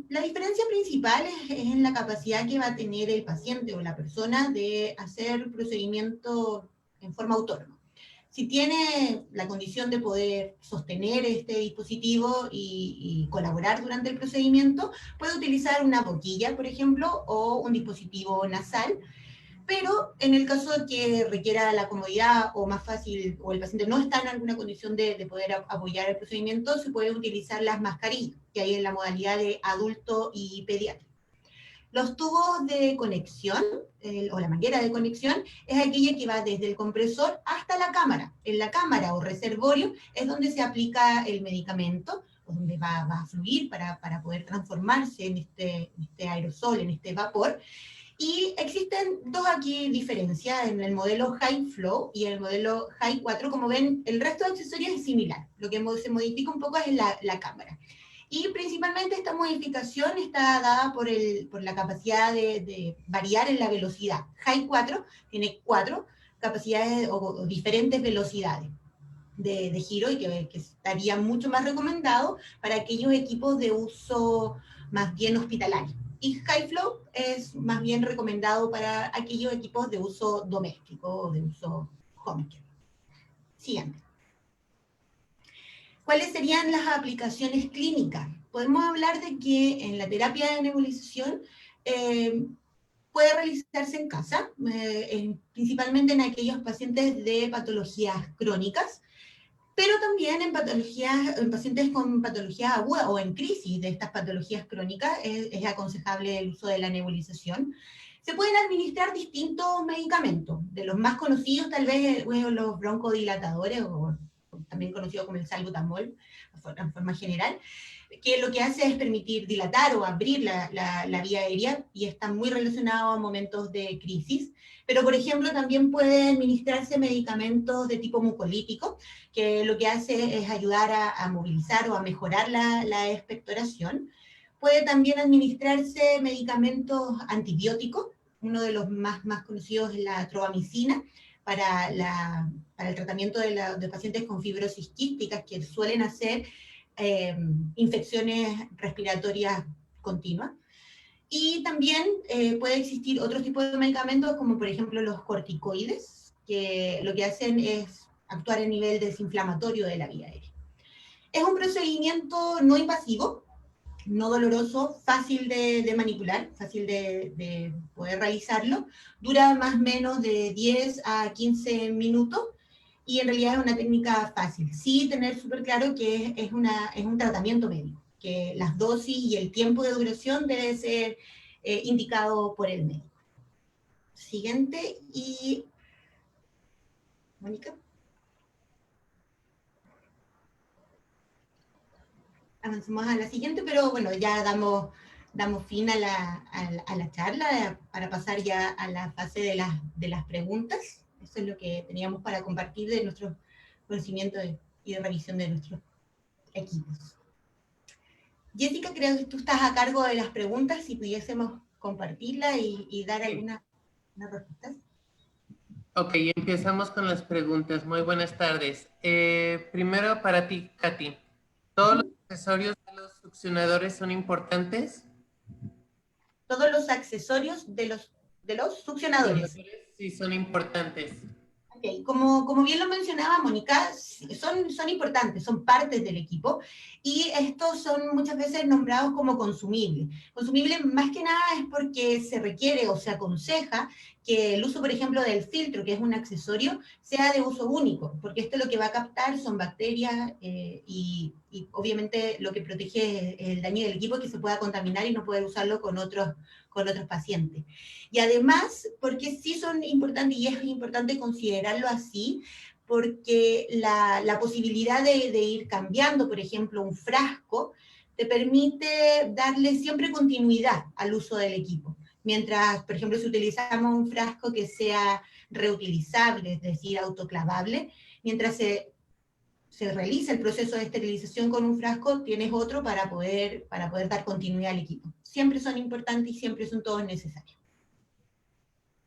la diferencia principal es en la capacidad que va a tener el paciente o la persona de hacer procedimiento en forma autónoma. Si tiene la condición de poder sostener este dispositivo y colaborar durante el procedimiento, puede utilizar una boquilla, por ejemplo, o un dispositivo nasal. Pero en el caso de que requiera la comodidad o más fácil, o el paciente no está en alguna condición de poder apoyar el procedimiento, se puede utilizar las mascarillas, que hay en la modalidad de adulto y pediátrico. Los tubos de conexión, o la manguera de conexión, es aquella que va desde el compresor hasta la cámara. En la cámara o reservorio es donde se aplica el medicamento, o donde va a fluir para poder transformarse en este aerosol, en este vapor. Y existen dos aquí diferencias en el modelo High Flow y el modelo High 4. Como ven, el resto de accesorios es similar. Lo que se modifica un poco es la cámara. Y principalmente esta modificación está dada por la capacidad de variar en la velocidad. High 4 tiene 4 capacidades o diferentes velocidades de giro y que estaría mucho más recomendado para aquellos equipos de uso más bien hospitalario. Y High Flow es más bien recomendado para aquellos equipos de uso doméstico o de uso home care. Siguiente. ¿Cuáles serían las aplicaciones clínicas? Podemos hablar de que en la terapia de nebulización puede realizarse en casa, principalmente en aquellos pacientes de patologías crónicas, pero también en pacientes con patologías agudas o en crisis de estas patologías crónicas es aconsejable el uso de la nebulización. Se pueden administrar distintos medicamentos, de los más conocidos tal vez los broncodilatadores, o también conocido como el salbutamol, en forma general, que lo que hace es permitir dilatar o abrir la vía aérea y está muy relacionado a momentos de crisis. Pero, por ejemplo, también puede administrarse medicamentos de tipo mucolítico, que lo que hace es ayudar a movilizar o a mejorar la expectoración. Puede también administrarse medicamentos antibióticos. Uno de los más conocidos es la trovamicina, para el tratamiento de pacientes con fibrosis quística, que suelen hacer infecciones respiratorias continuas. Y también puede existir otro tipo de medicamentos, como por ejemplo los corticoides, que lo que hacen es actuar a nivel desinflamatorio de la vía aérea. Es un procedimiento no invasivo, no doloroso, fácil de manipular, fácil de poder realizarlo. Dura más o menos de 10 a 15 minutos y en realidad es una técnica fácil. Sí tener súper claro que es un tratamiento médico, que las dosis y el tiempo de duración debe ser indicado por el médico. Siguiente, y Mónica. Avancemos a la siguiente, pero bueno, ya damos fin a la charla para pasar ya a la fase de las preguntas. Eso es lo que teníamos para compartir de nuestros conocimientos y de revisión de nuestros equipos. Jessica, creo que tú estás a cargo de las preguntas, si pudiésemos compartirla y dar algunas respuestas. Ok, empezamos con las preguntas. Muy buenas tardes. Primero para ti, Katy. ¿Todos los accesorios de los succionadores son importantes? Todos los accesorios de los succionadores. Sí, son importantes. Okay. Como bien lo mencionaba Mónica, son importantes, son partes del equipo, y estos son muchas veces nombrados como consumibles. Consumibles más que nada es porque se requiere o se aconseja que el uso, por ejemplo, del filtro, que es un accesorio, sea de uso único, porque esto lo que va a captar son bacterias y obviamente lo que protege el daño del equipo es que se pueda contaminar y no poder usarlo con otros pacientes. Y además, porque sí son importantes, y es importante considerarlo así, porque la posibilidad de ir cambiando, por ejemplo, un frasco, te permite darle siempre continuidad al uso del equipo. Mientras, por ejemplo, si utilizamos un frasco que sea reutilizable, es decir, autoclavable, mientras se realiza el proceso de esterilización con un frasco, tienes otro para poder dar continuidad al equipo. Siempre son importantes y siempre son todos necesarios.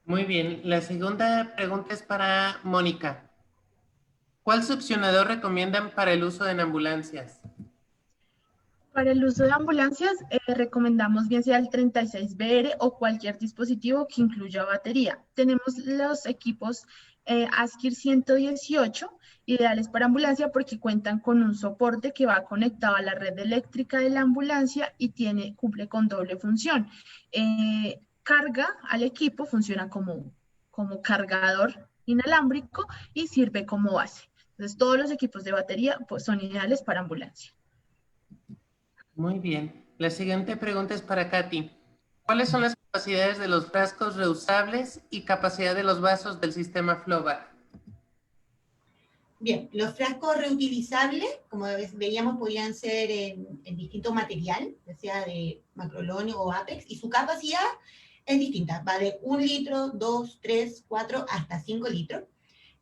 Muy bien. La segunda pregunta es para Mónica. ¿Cuál succionador recomiendan para el uso en ambulancias? Para el uso de ambulancias, recomendamos bien sea el 36BR o cualquier dispositivo que incluya batería. Tenemos los equipos ASKIR 118, ideales para ambulancia porque cuentan con un soporte que va conectado a la red eléctrica de la ambulancia y cumple con doble función. Carga al equipo, funciona como cargador inalámbrico y sirve como base. Entonces, todos los equipos de batería pues, son ideales para ambulancia. Muy bien. La siguiente pregunta es para Katy. ¿Cuáles son las capacidades de los frascos reusables y capacidad de los vasos del sistema Flowback? Bien, los frascos reutilizables, como veíamos, podían ser en distinto material, ya sea de macrolonio o Apex, y su capacidad es distinta, va de 1 litro, 2, 3, 4, hasta 5 litros,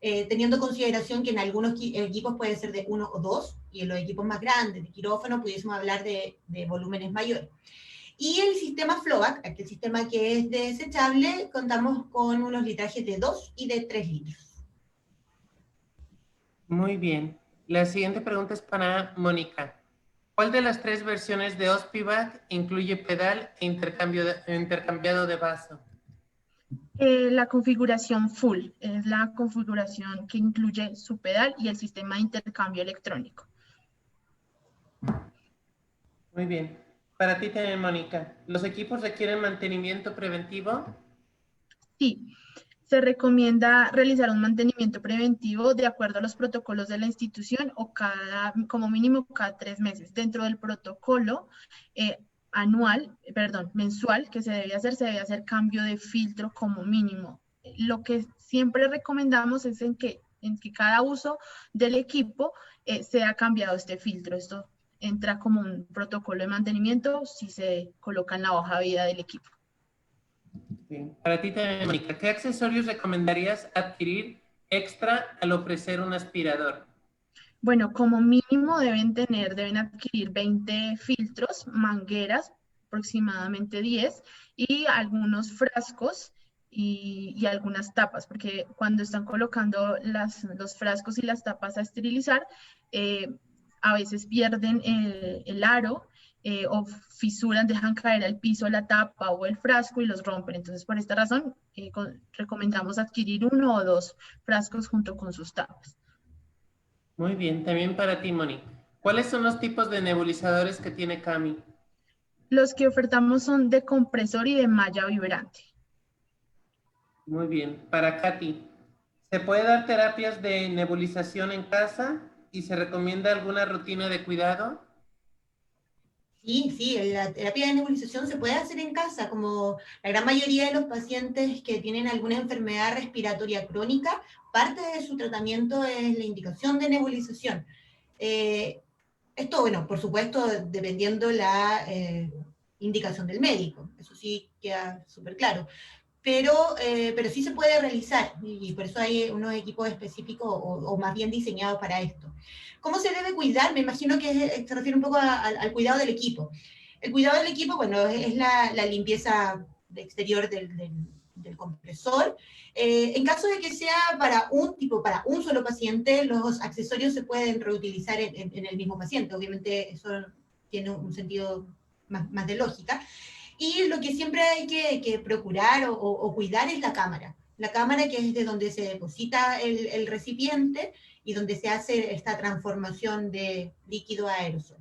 teniendo en consideración que en algunos equipos puede ser de 1 o 2, y en los equipos más grandes, de quirófano, pudiésemos hablar de volúmenes mayores. Y el sistema Flowback, aquel sistema que es desechable, contamos con unos litrajes de 2 y de 3 litros. Muy bien. La siguiente pregunta es para Mónica. ¿Cuál de las 3 versiones de Hospivac incluye pedal e intercambiado de vaso? La configuración full es la configuración que incluye su pedal y el sistema de intercambio electrónico. Muy bien. Para ti también, Mónica. ¿Los equipos requieren mantenimiento preventivo? Sí. Se recomienda realizar un mantenimiento preventivo de acuerdo a los protocolos de la institución o como mínimo cada 3 meses. Dentro del protocolo mensual que se debe hacer cambio de filtro como mínimo. Lo que siempre recomendamos es en que cada uso del equipo sea cambiado este filtro. Esto entra como un protocolo de mantenimiento si se coloca en la hoja de vida del equipo. Bien. Para ti también, Mónica, ¿qué accesorios recomendarías adquirir extra al ofrecer un aspirador? Bueno, como mínimo deben adquirir 20 filtros, mangueras, aproximadamente 10, y algunos frascos y algunas tapas, porque cuando están colocando los frascos y las tapas a esterilizar, a veces pierden el aro o fisuran, dejan caer al piso la tapa o el frasco y los rompen. Entonces, por esta razón, recomendamos adquirir 1 o 2 frascos junto con sus tapas. Muy bien, también para ti, Moni. ¿Cuáles son los tipos de nebulizadores que tiene Cami? Los que ofertamos son de compresor y de malla vibrante. Muy bien. Para Katy, ¿Se puede dar terapias de nebulización en casa y se recomienda alguna rutina de cuidado? Sí, sí, la terapia de nebulización se puede hacer en casa, como la gran mayoría de los pacientes que tienen alguna enfermedad respiratoria crónica, parte de su tratamiento es la indicación de nebulización. Esto, bueno, por supuesto, dependiendo la indicación del médico, eso sí queda súper claro. Pero sí se puede realizar, y por eso hay unos equipos específicos o más bien diseñados para esto. ¿Cómo se debe cuidar? Me imagino que se refiere un poco al cuidado del equipo. El cuidado del equipo, bueno, es la limpieza de exterior del compresor. En caso de que sea para un solo paciente, los accesorios se pueden reutilizar en el mismo paciente. Obviamente eso tiene un sentido más de lógica. Y lo que siempre hay que procurar o cuidar es la cámara. La cámara, que es de donde se deposita el recipiente y donde se hace esta transformación de líquido a aerosol.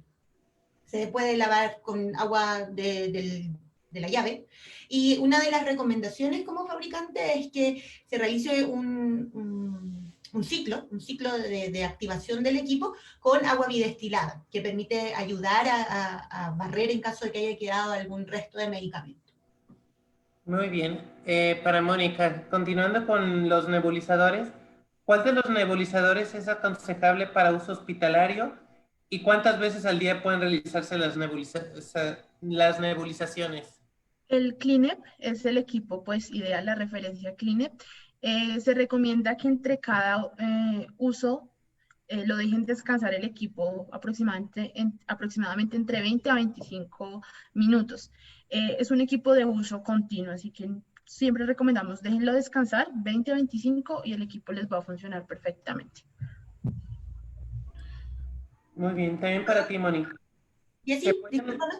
Se puede lavar con agua de la llave. Y una de las recomendaciones como fabricante es que se realice un ciclo de activación del equipo con agua bidestilada, que permite ayudar a barrer en caso de que haya quedado algún resto de medicamento. Muy bien. Para Mónica, continuando con los nebulizadores, ¿cuál de los nebulizadores es aconsejable para uso hospitalario y cuántas veces al día pueden realizarse las nebulizaciones? El CLINEP es el equipo pues ideal, la referencia CLINEP. Se recomienda que entre cada uso lo dejen descansar el equipo aproximadamente entre 20 a 25 minutos. Es un equipo de uso continuo, así que siempre recomendamos déjenlo descansar 20 a 25 y el equipo les va a funcionar perfectamente. Muy bien, también para ti, Mónica. Y así, discúlpame,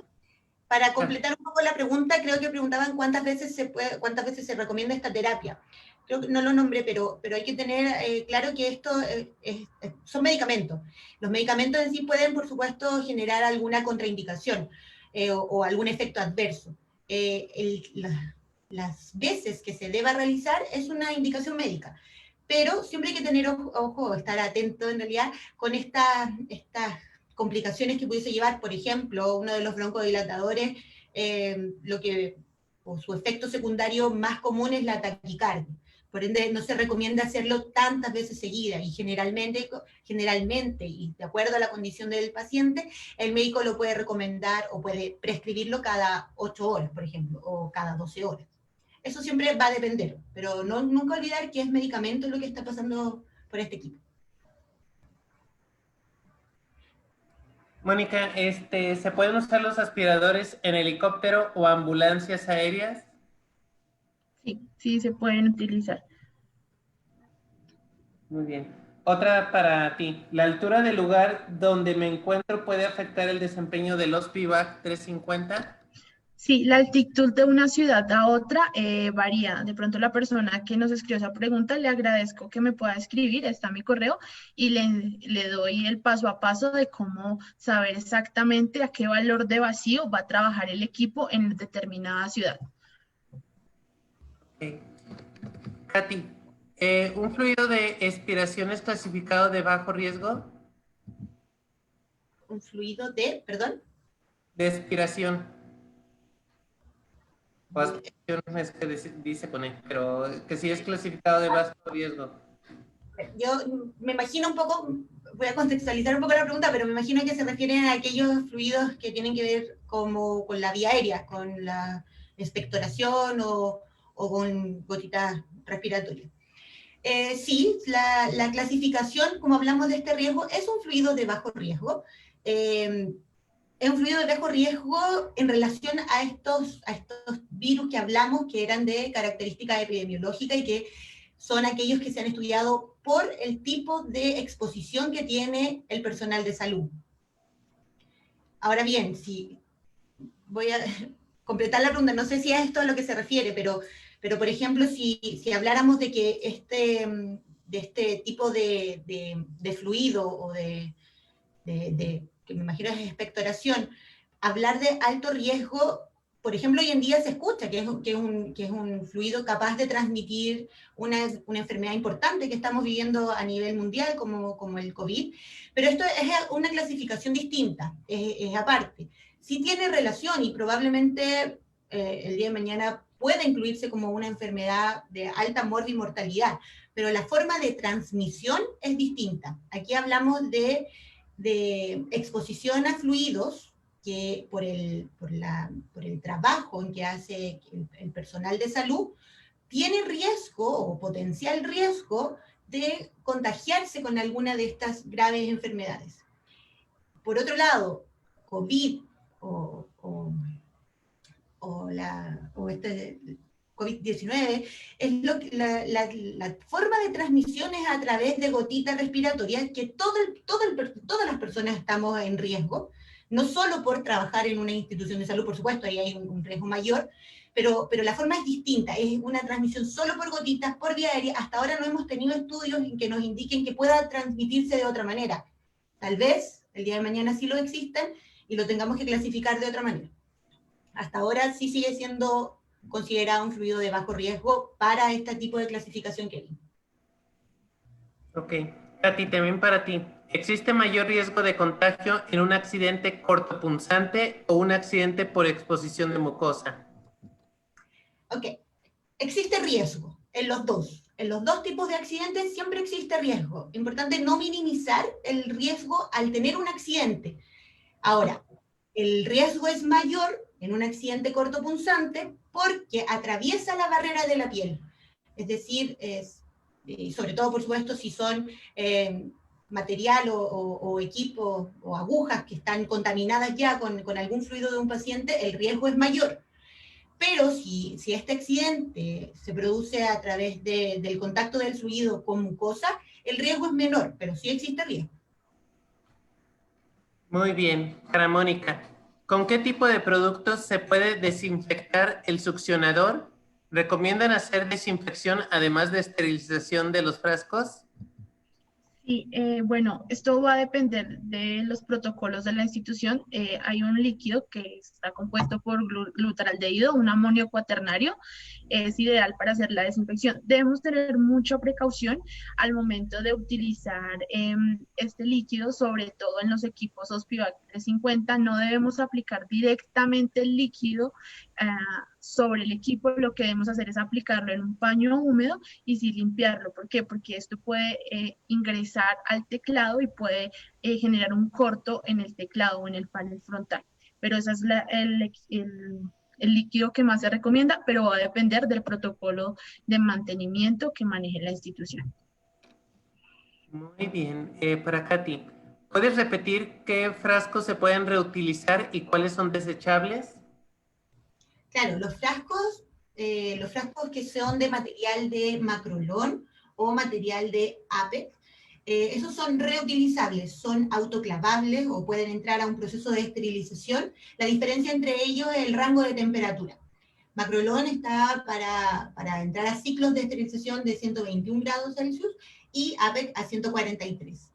para completar un poco la pregunta, creo que preguntaban cuántas veces se recomienda esta terapia. Creo que no lo nombré, pero hay que tener claro que esto son medicamentos. Los medicamentos en sí pueden, por supuesto, generar alguna contraindicación o algún efecto adverso. Las veces que se deba realizar es una indicación médica, pero siempre hay que tener ojo, estar atento en realidad con estas complicaciones que pudiese llevar, por ejemplo, uno de los broncodilatadores, o su efecto secundario más común es la taquicardia. Por ende, no se recomienda hacerlo tantas veces seguidas y generalmente, y de acuerdo a la condición del paciente, el médico lo puede recomendar o puede prescribirlo cada 8 horas, por ejemplo, o cada 12 horas. Eso siempre va a depender, pero nunca olvidar que es medicamento lo que está pasando por este equipo. Mónica, ¿se pueden usar los aspiradores en helicóptero o ambulancias aéreas? Sí, se pueden utilizar. Muy bien. Otra para ti. ¿La altura del lugar donde me encuentro puede afectar el desempeño del OSPI-BAC 350? Sí, la altitud de una ciudad a otra varía. De pronto la persona que nos escribió esa pregunta, le agradezco que me pueda escribir, está mi correo, y le doy el paso a paso de cómo saber exactamente a qué valor de vacío va a trabajar el equipo en determinada ciudad. Okay. Katy, ¿un fluido de expiración es clasificado de bajo riesgo? Un fluido de, perdón. De expiración. O aspiración es que dice con él, pero que sí es clasificado de bajo riesgo. Yo me imagino un poco, voy a contextualizar un poco la pregunta, pero me imagino que se refieren a aquellos fluidos que tienen que ver como con la vía aérea, con la expectoración o con gotitas respiratorias. Sí, la clasificación, como hablamos de este riesgo, es un fluido de bajo riesgo. Es un fluido de bajo riesgo en relación a estos virus que hablamos, que eran de característica epidemiológica y que son aquellos que se han estudiado por el tipo de exposición que tiene el personal de salud. Ahora bien, si voy a completar la pregunta, no sé si a esto es a lo que se refiere, pero por ejemplo, si habláramos de que este tipo de fluido o que me imagino es expectoración, hablar de alto riesgo por ejemplo, hoy en día se escucha que es un fluido capaz de transmitir una enfermedad importante que estamos viviendo a nivel mundial, como el COVID, pero esto es una clasificación distinta, es aparte. Sí tiene relación y probablemente el día de mañana puede incluirse como una enfermedad de alta mortalidad, pero la forma de transmisión es distinta. Aquí hablamos de exposición a fluidos que por el trabajo en que hace el personal de salud, tiene riesgo o potencial riesgo de contagiarse con alguna de estas graves enfermedades. Por otro lado, COVID COVID-19, la forma de transmisión es a través de gotitas respiratorias, que todas las personas estamos en riesgo, no solo por trabajar en una institución de salud, por supuesto, ahí hay un riesgo mayor, pero la forma es distinta, es una transmisión solo por gotitas, por vía aérea. Hasta ahora no hemos tenido estudios en que nos indiquen que pueda transmitirse de otra manera. Tal vez el día de mañana sí lo existan y lo tengamos que clasificar de otra manera. Hasta ahora sí sigue siendo considerado un fluido de bajo riesgo para este tipo de clasificación que vimos. Ok. Katy, también para ti. ¿Existe mayor riesgo de contagio en un accidente cortopunzante o un accidente por exposición de mucosa? Ok. Existe riesgo en los dos. En los dos tipos de accidentes siempre existe riesgo. Importante no minimizar el riesgo al tener un accidente. Ahora, el riesgo es mayor en un accidente cortopunzante porque atraviesa la barrera de la piel. Es decir, y sobre todo, por supuesto, si son material o equipo o agujas que están contaminadas ya con algún fluido de un paciente, el riesgo es mayor. Pero si este accidente se produce a través del contacto del fluido con mucosa, el riesgo es menor, pero sí existe riesgo. Muy bien. Para Mónica, ¿con qué tipo de productos se puede desinfectar el succionador? ¿Recomiendan hacer desinfección además de esterilización de los frascos? Sí, bueno, esto va a depender de los protocolos de la institución. Hay un líquido que está compuesto por glutaraldehído, un amonio cuaternario, es ideal para hacer la desinfección. Debemos tener mucha precaución al momento de utilizar este líquido, sobre todo en los equipos Hospivac 350. No debemos aplicar directamente el líquido sobre el equipo. Lo que debemos hacer es aplicarlo en un paño húmedo y sí limpiarlo. ¿Por qué? Porque esto puede ingresar al teclado y puede generar un corto en el teclado o en el panel frontal. Pero ese es el líquido que más se recomienda, pero va a depender del protocolo de mantenimiento que maneje la institución. Muy bien. Para Katy, ¿puedes repetir qué frascos se pueden reutilizar y cuáles son desechables? Claro, los frascos que son de material de macrolón o material de APEC, esos son reutilizables, son autoclavables o pueden entrar a un proceso de esterilización. La diferencia entre ellos es el rango de temperatura. Macrolón está para entrar a ciclos de esterilización de 121 grados Celsius y APEC a 143.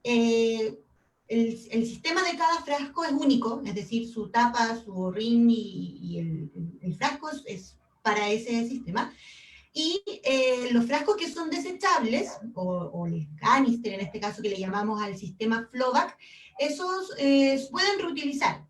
El sistema de cada frasco es único, es decir, su tapa, su rin y el frasco es para ese sistema. Y los frascos que son desechables, o el canister en este caso que le llamamos al sistema Flovac, esos pueden reutilizar.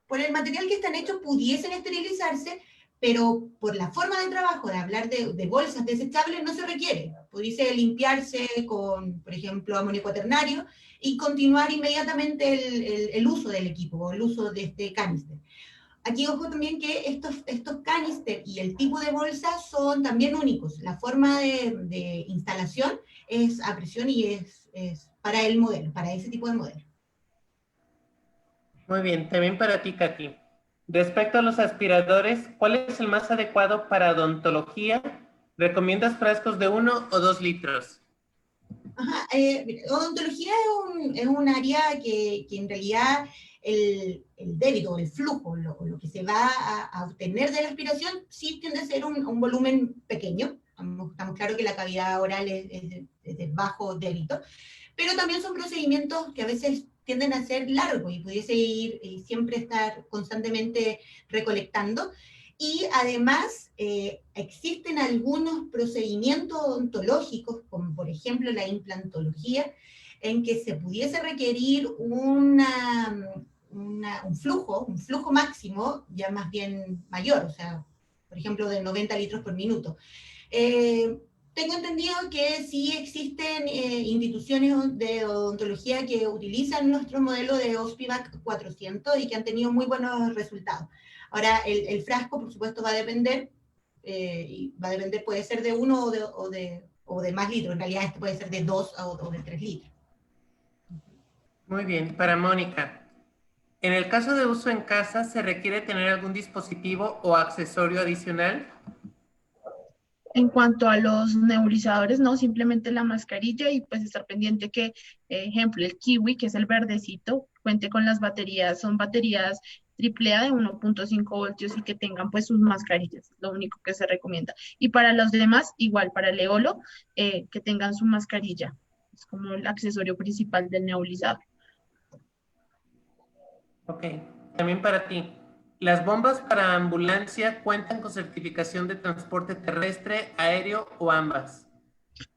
Por el material que están hechos pudiesen esterilizarse, pero por la forma de trabajo, de hablar de bolsas desechables, no se requiere. Pudiese limpiarse con, por ejemplo, amonio cuaternario y continuar inmediatamente el uso del equipo o el uso de este canister. Aquí ojo también que estos canister y el tipo de bolsa son también únicos. La forma de instalación es a presión y es para el modelo, para ese tipo de modelo. Muy bien, también para ti, Katy. Respecto a los aspiradores, ¿cuál es el más adecuado para odontología? ¿Recomiendas frascos de 1 o 2 litros? Ajá, odontología es un área que en realidad el débito, el flujo, lo que se va a obtener de la aspiración sí tiende a ser un volumen pequeño. Estamos claros que la cavidad oral es de bajo débito, pero también son procedimientos que a veces tienden a ser largos y pudiese ir y siempre estar constantemente recolectando. Y además existen algunos procedimientos odontológicos, como por ejemplo la implantología, en que se pudiese requerir un flujo máximo, ya más bien mayor, o sea, por ejemplo, de 90 litros por minuto. Tengo entendido que sí existen instituciones de odontología que utilizan nuestro modelo de OSPIVAC 400 y que han tenido muy buenos resultados. Ahora, el frasco, por supuesto, va a depender, puede ser de 1 o de más litros. En realidad, este puede ser de 2 o de 3 litros. Muy bien, para Mónica. En el caso de uso en casa, ¿se requiere tener algún dispositivo o accesorio adicional? En cuanto a los nebulizadores, no, simplemente la mascarilla y pues estar pendiente que, ejemplo, el kiwi, que es el verdecito, cuente con las baterías, son baterías AAA de 1.5 voltios y que tengan pues sus mascarillas, es lo único que se recomienda. Y para los demás, igual, para el eolo, que tengan su mascarilla, es como el accesorio principal del nebulizador. Ok, también para ti. ¿Las bombas para ambulancia cuentan con certificación de transporte terrestre, aéreo o ambas?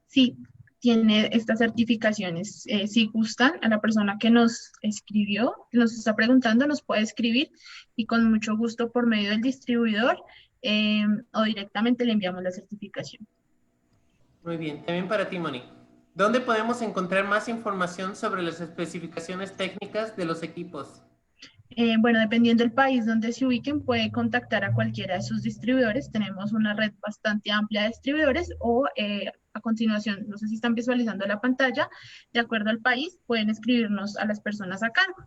Sí, tiene estas certificaciones. Si gustan, a la persona que nos escribió, que nos está preguntando, nos puede escribir y con mucho gusto por medio del distribuidor o directamente le enviamos la certificación. Muy bien, también para ti, Moni. ¿Dónde podemos encontrar más información sobre las especificaciones técnicas de los equipos? Bueno, dependiendo del país donde se ubiquen, puede contactar a cualquiera de sus distribuidores. Tenemos una red bastante amplia de distribuidores o a continuación, no sé si están visualizando la pantalla, de acuerdo al país, pueden escribirnos a las personas a cargo.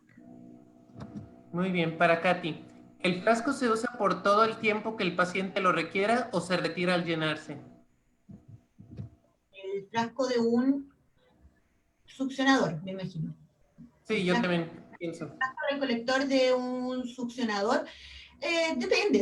Muy bien, para Katy. ¿El frasco se usa por todo el tiempo que el paciente lo requiera o se retira al llenarse? El frasco de un succionador, me imagino. Sí, yo también pienso. El frasco recolector de un succionador. Depende.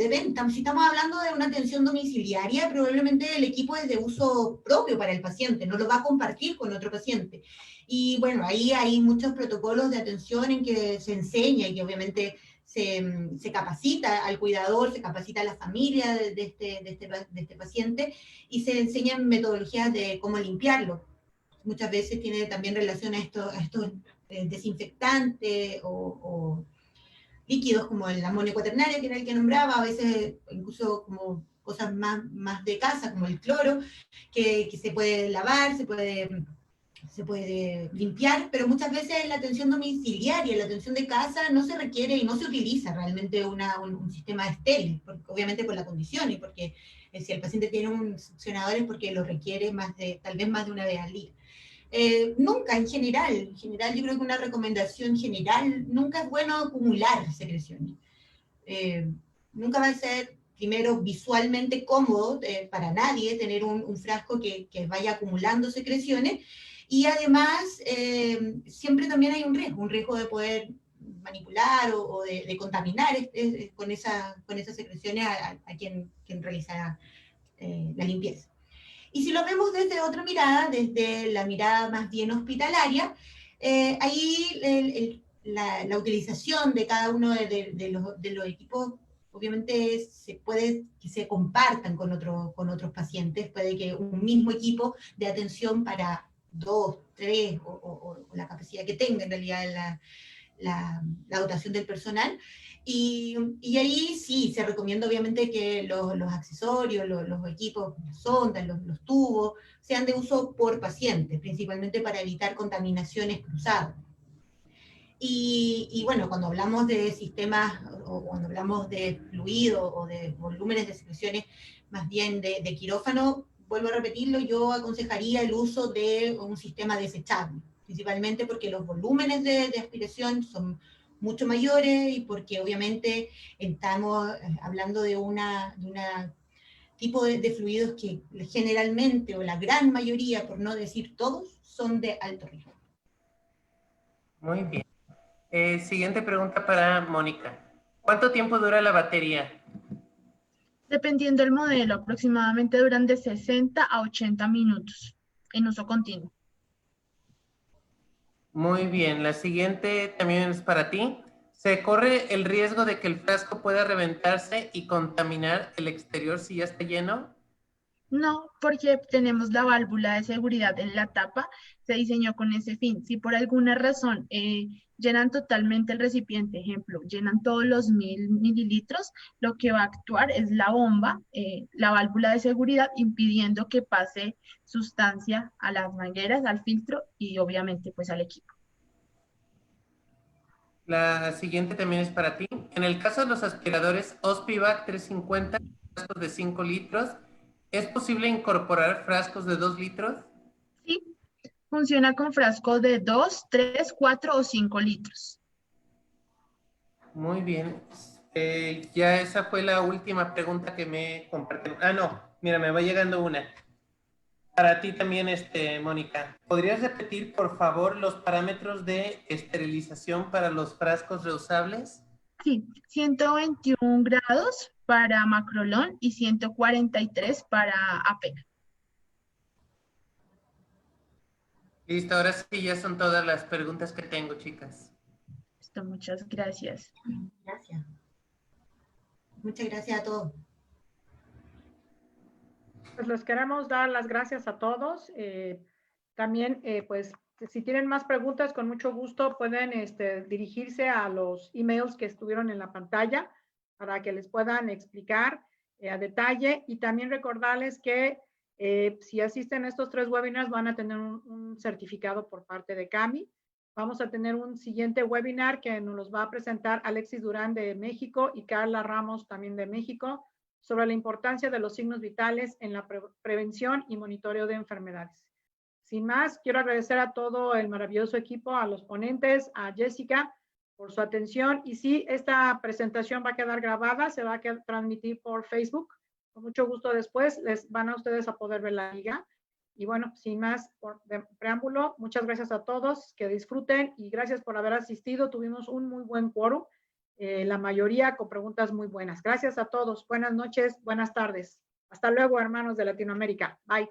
Si estamos hablando de una atención domiciliaria, probablemente el equipo es de uso propio para el paciente, no lo va a compartir con otro paciente. Y bueno, ahí hay muchos protocolos de atención en que se enseña y que obviamente se capacita al cuidador, se capacita a la familia de este paciente y se enseñan metodologías de cómo limpiarlo. Muchas veces tiene también relación a estos desinfectantes o líquidos como el amonio cuaternario, que era el que nombraba, a veces incluso como cosas más de casa, como el cloro, que se puede lavar, se puede limpiar, pero muchas veces en la atención domiciliaria, en la atención de casa, no se requiere y no se utiliza realmente un sistema estéril, obviamente por la condición y porque si el paciente tiene un succionador es porque lo requiere tal vez más de una vez al día. Nunca, en general, yo creo que una recomendación general, nunca es bueno acumular secreciones. Nunca va a ser, primero, visualmente cómodo para nadie tener un frasco que vaya acumulando secreciones, y además siempre también hay un riesgo de poder manipular o de contaminar con esas secreciones a quien realiza la limpieza. Y si lo vemos desde otra mirada, desde la mirada más bien hospitalaria, ahí la utilización de cada uno de los equipos, obviamente puede que se compartan con otros pacientes, puede que un mismo equipo de atención para 2, 3 o la capacidad que tenga en realidad la dotación del personal. Y ahí sí, se recomienda obviamente que los accesorios, los equipos, las sondas, los tubos, sean de uso por paciente, principalmente para evitar contaminaciones cruzadas. Y bueno, cuando hablamos de sistemas, o cuando hablamos de fluido o de volúmenes de secreciones, más bien de quirófano, vuelvo a repetirlo, yo aconsejaría el uso de un sistema desechable, principalmente porque los volúmenes de aspiración son mucho mayores y porque obviamente estamos hablando de una tipo de fluidos que generalmente, o la gran mayoría, por no decir todos, son de alto riesgo. Muy bien. Siguiente pregunta para Mónica. ¿Cuánto tiempo dura la batería? Dependiendo del modelo, aproximadamente duran de 60 a 80 minutos en uso continuo. Muy bien, la siguiente también es para ti. ¿Se corre el riesgo de que el frasco pueda reventarse y contaminar el exterior si ya está lleno? No, porque tenemos la válvula de seguridad en la tapa, se diseñó con ese fin. Si por alguna razón llenan totalmente el recipiente, ejemplo, llenan todos los 1000 mililitros, lo que va a actuar es la bomba, la válvula de seguridad, impidiendo que pase sustancia a las mangueras, al filtro y obviamente pues al equipo. La siguiente también es para ti. En el caso de los aspiradores Ospivac 350, frascos de 5 litros, ¿es posible incorporar frascos de 2 litros? Sí, funciona con frascos de 2, 3, 4 o 5 litros. Muy bien. Ya esa fue la última pregunta que me compartieron. Ah, no, mira, me va llegando una. Para ti también, Mónica. ¿Podrías repetir, por favor, los parámetros de esterilización para los frascos reusables? Sí, 121 grados para macrolón y 143 para APEC. Listo, ahora sí ya son todas las preguntas que tengo, chicas. Listo, muchas gracias. Gracias. Muchas gracias a todos. Pues les queremos dar las gracias a todos. También, pues, si tienen más preguntas, con mucho gusto pueden dirigirse a los emails que estuvieron en la pantalla para que les puedan explicar a detalle. Y también recordarles que si asisten a estos 3 webinars van a tener un certificado por parte de CAMI. Vamos a tener un siguiente webinar que nos los va a presentar Alexis Durán de México y Carla Ramos también de México, sobre la importancia de los signos vitales en la prevención y monitoreo de enfermedades. Sin más, quiero agradecer a todo el maravilloso equipo, a los ponentes, a Jessica por su atención. Y sí, esta presentación va a quedar grabada, se va a transmitir por Facebook. Con mucho gusto después les van a ustedes a poder ver la liga. Y bueno, sin más preámbulo, muchas gracias a todos, que disfruten y gracias por haber asistido. Tuvimos un muy buen quórum. La mayoría con preguntas muy buenas. Gracias a todos. Buenas noches, buenas tardes. Hasta luego, hermanos de Latinoamérica. Bye.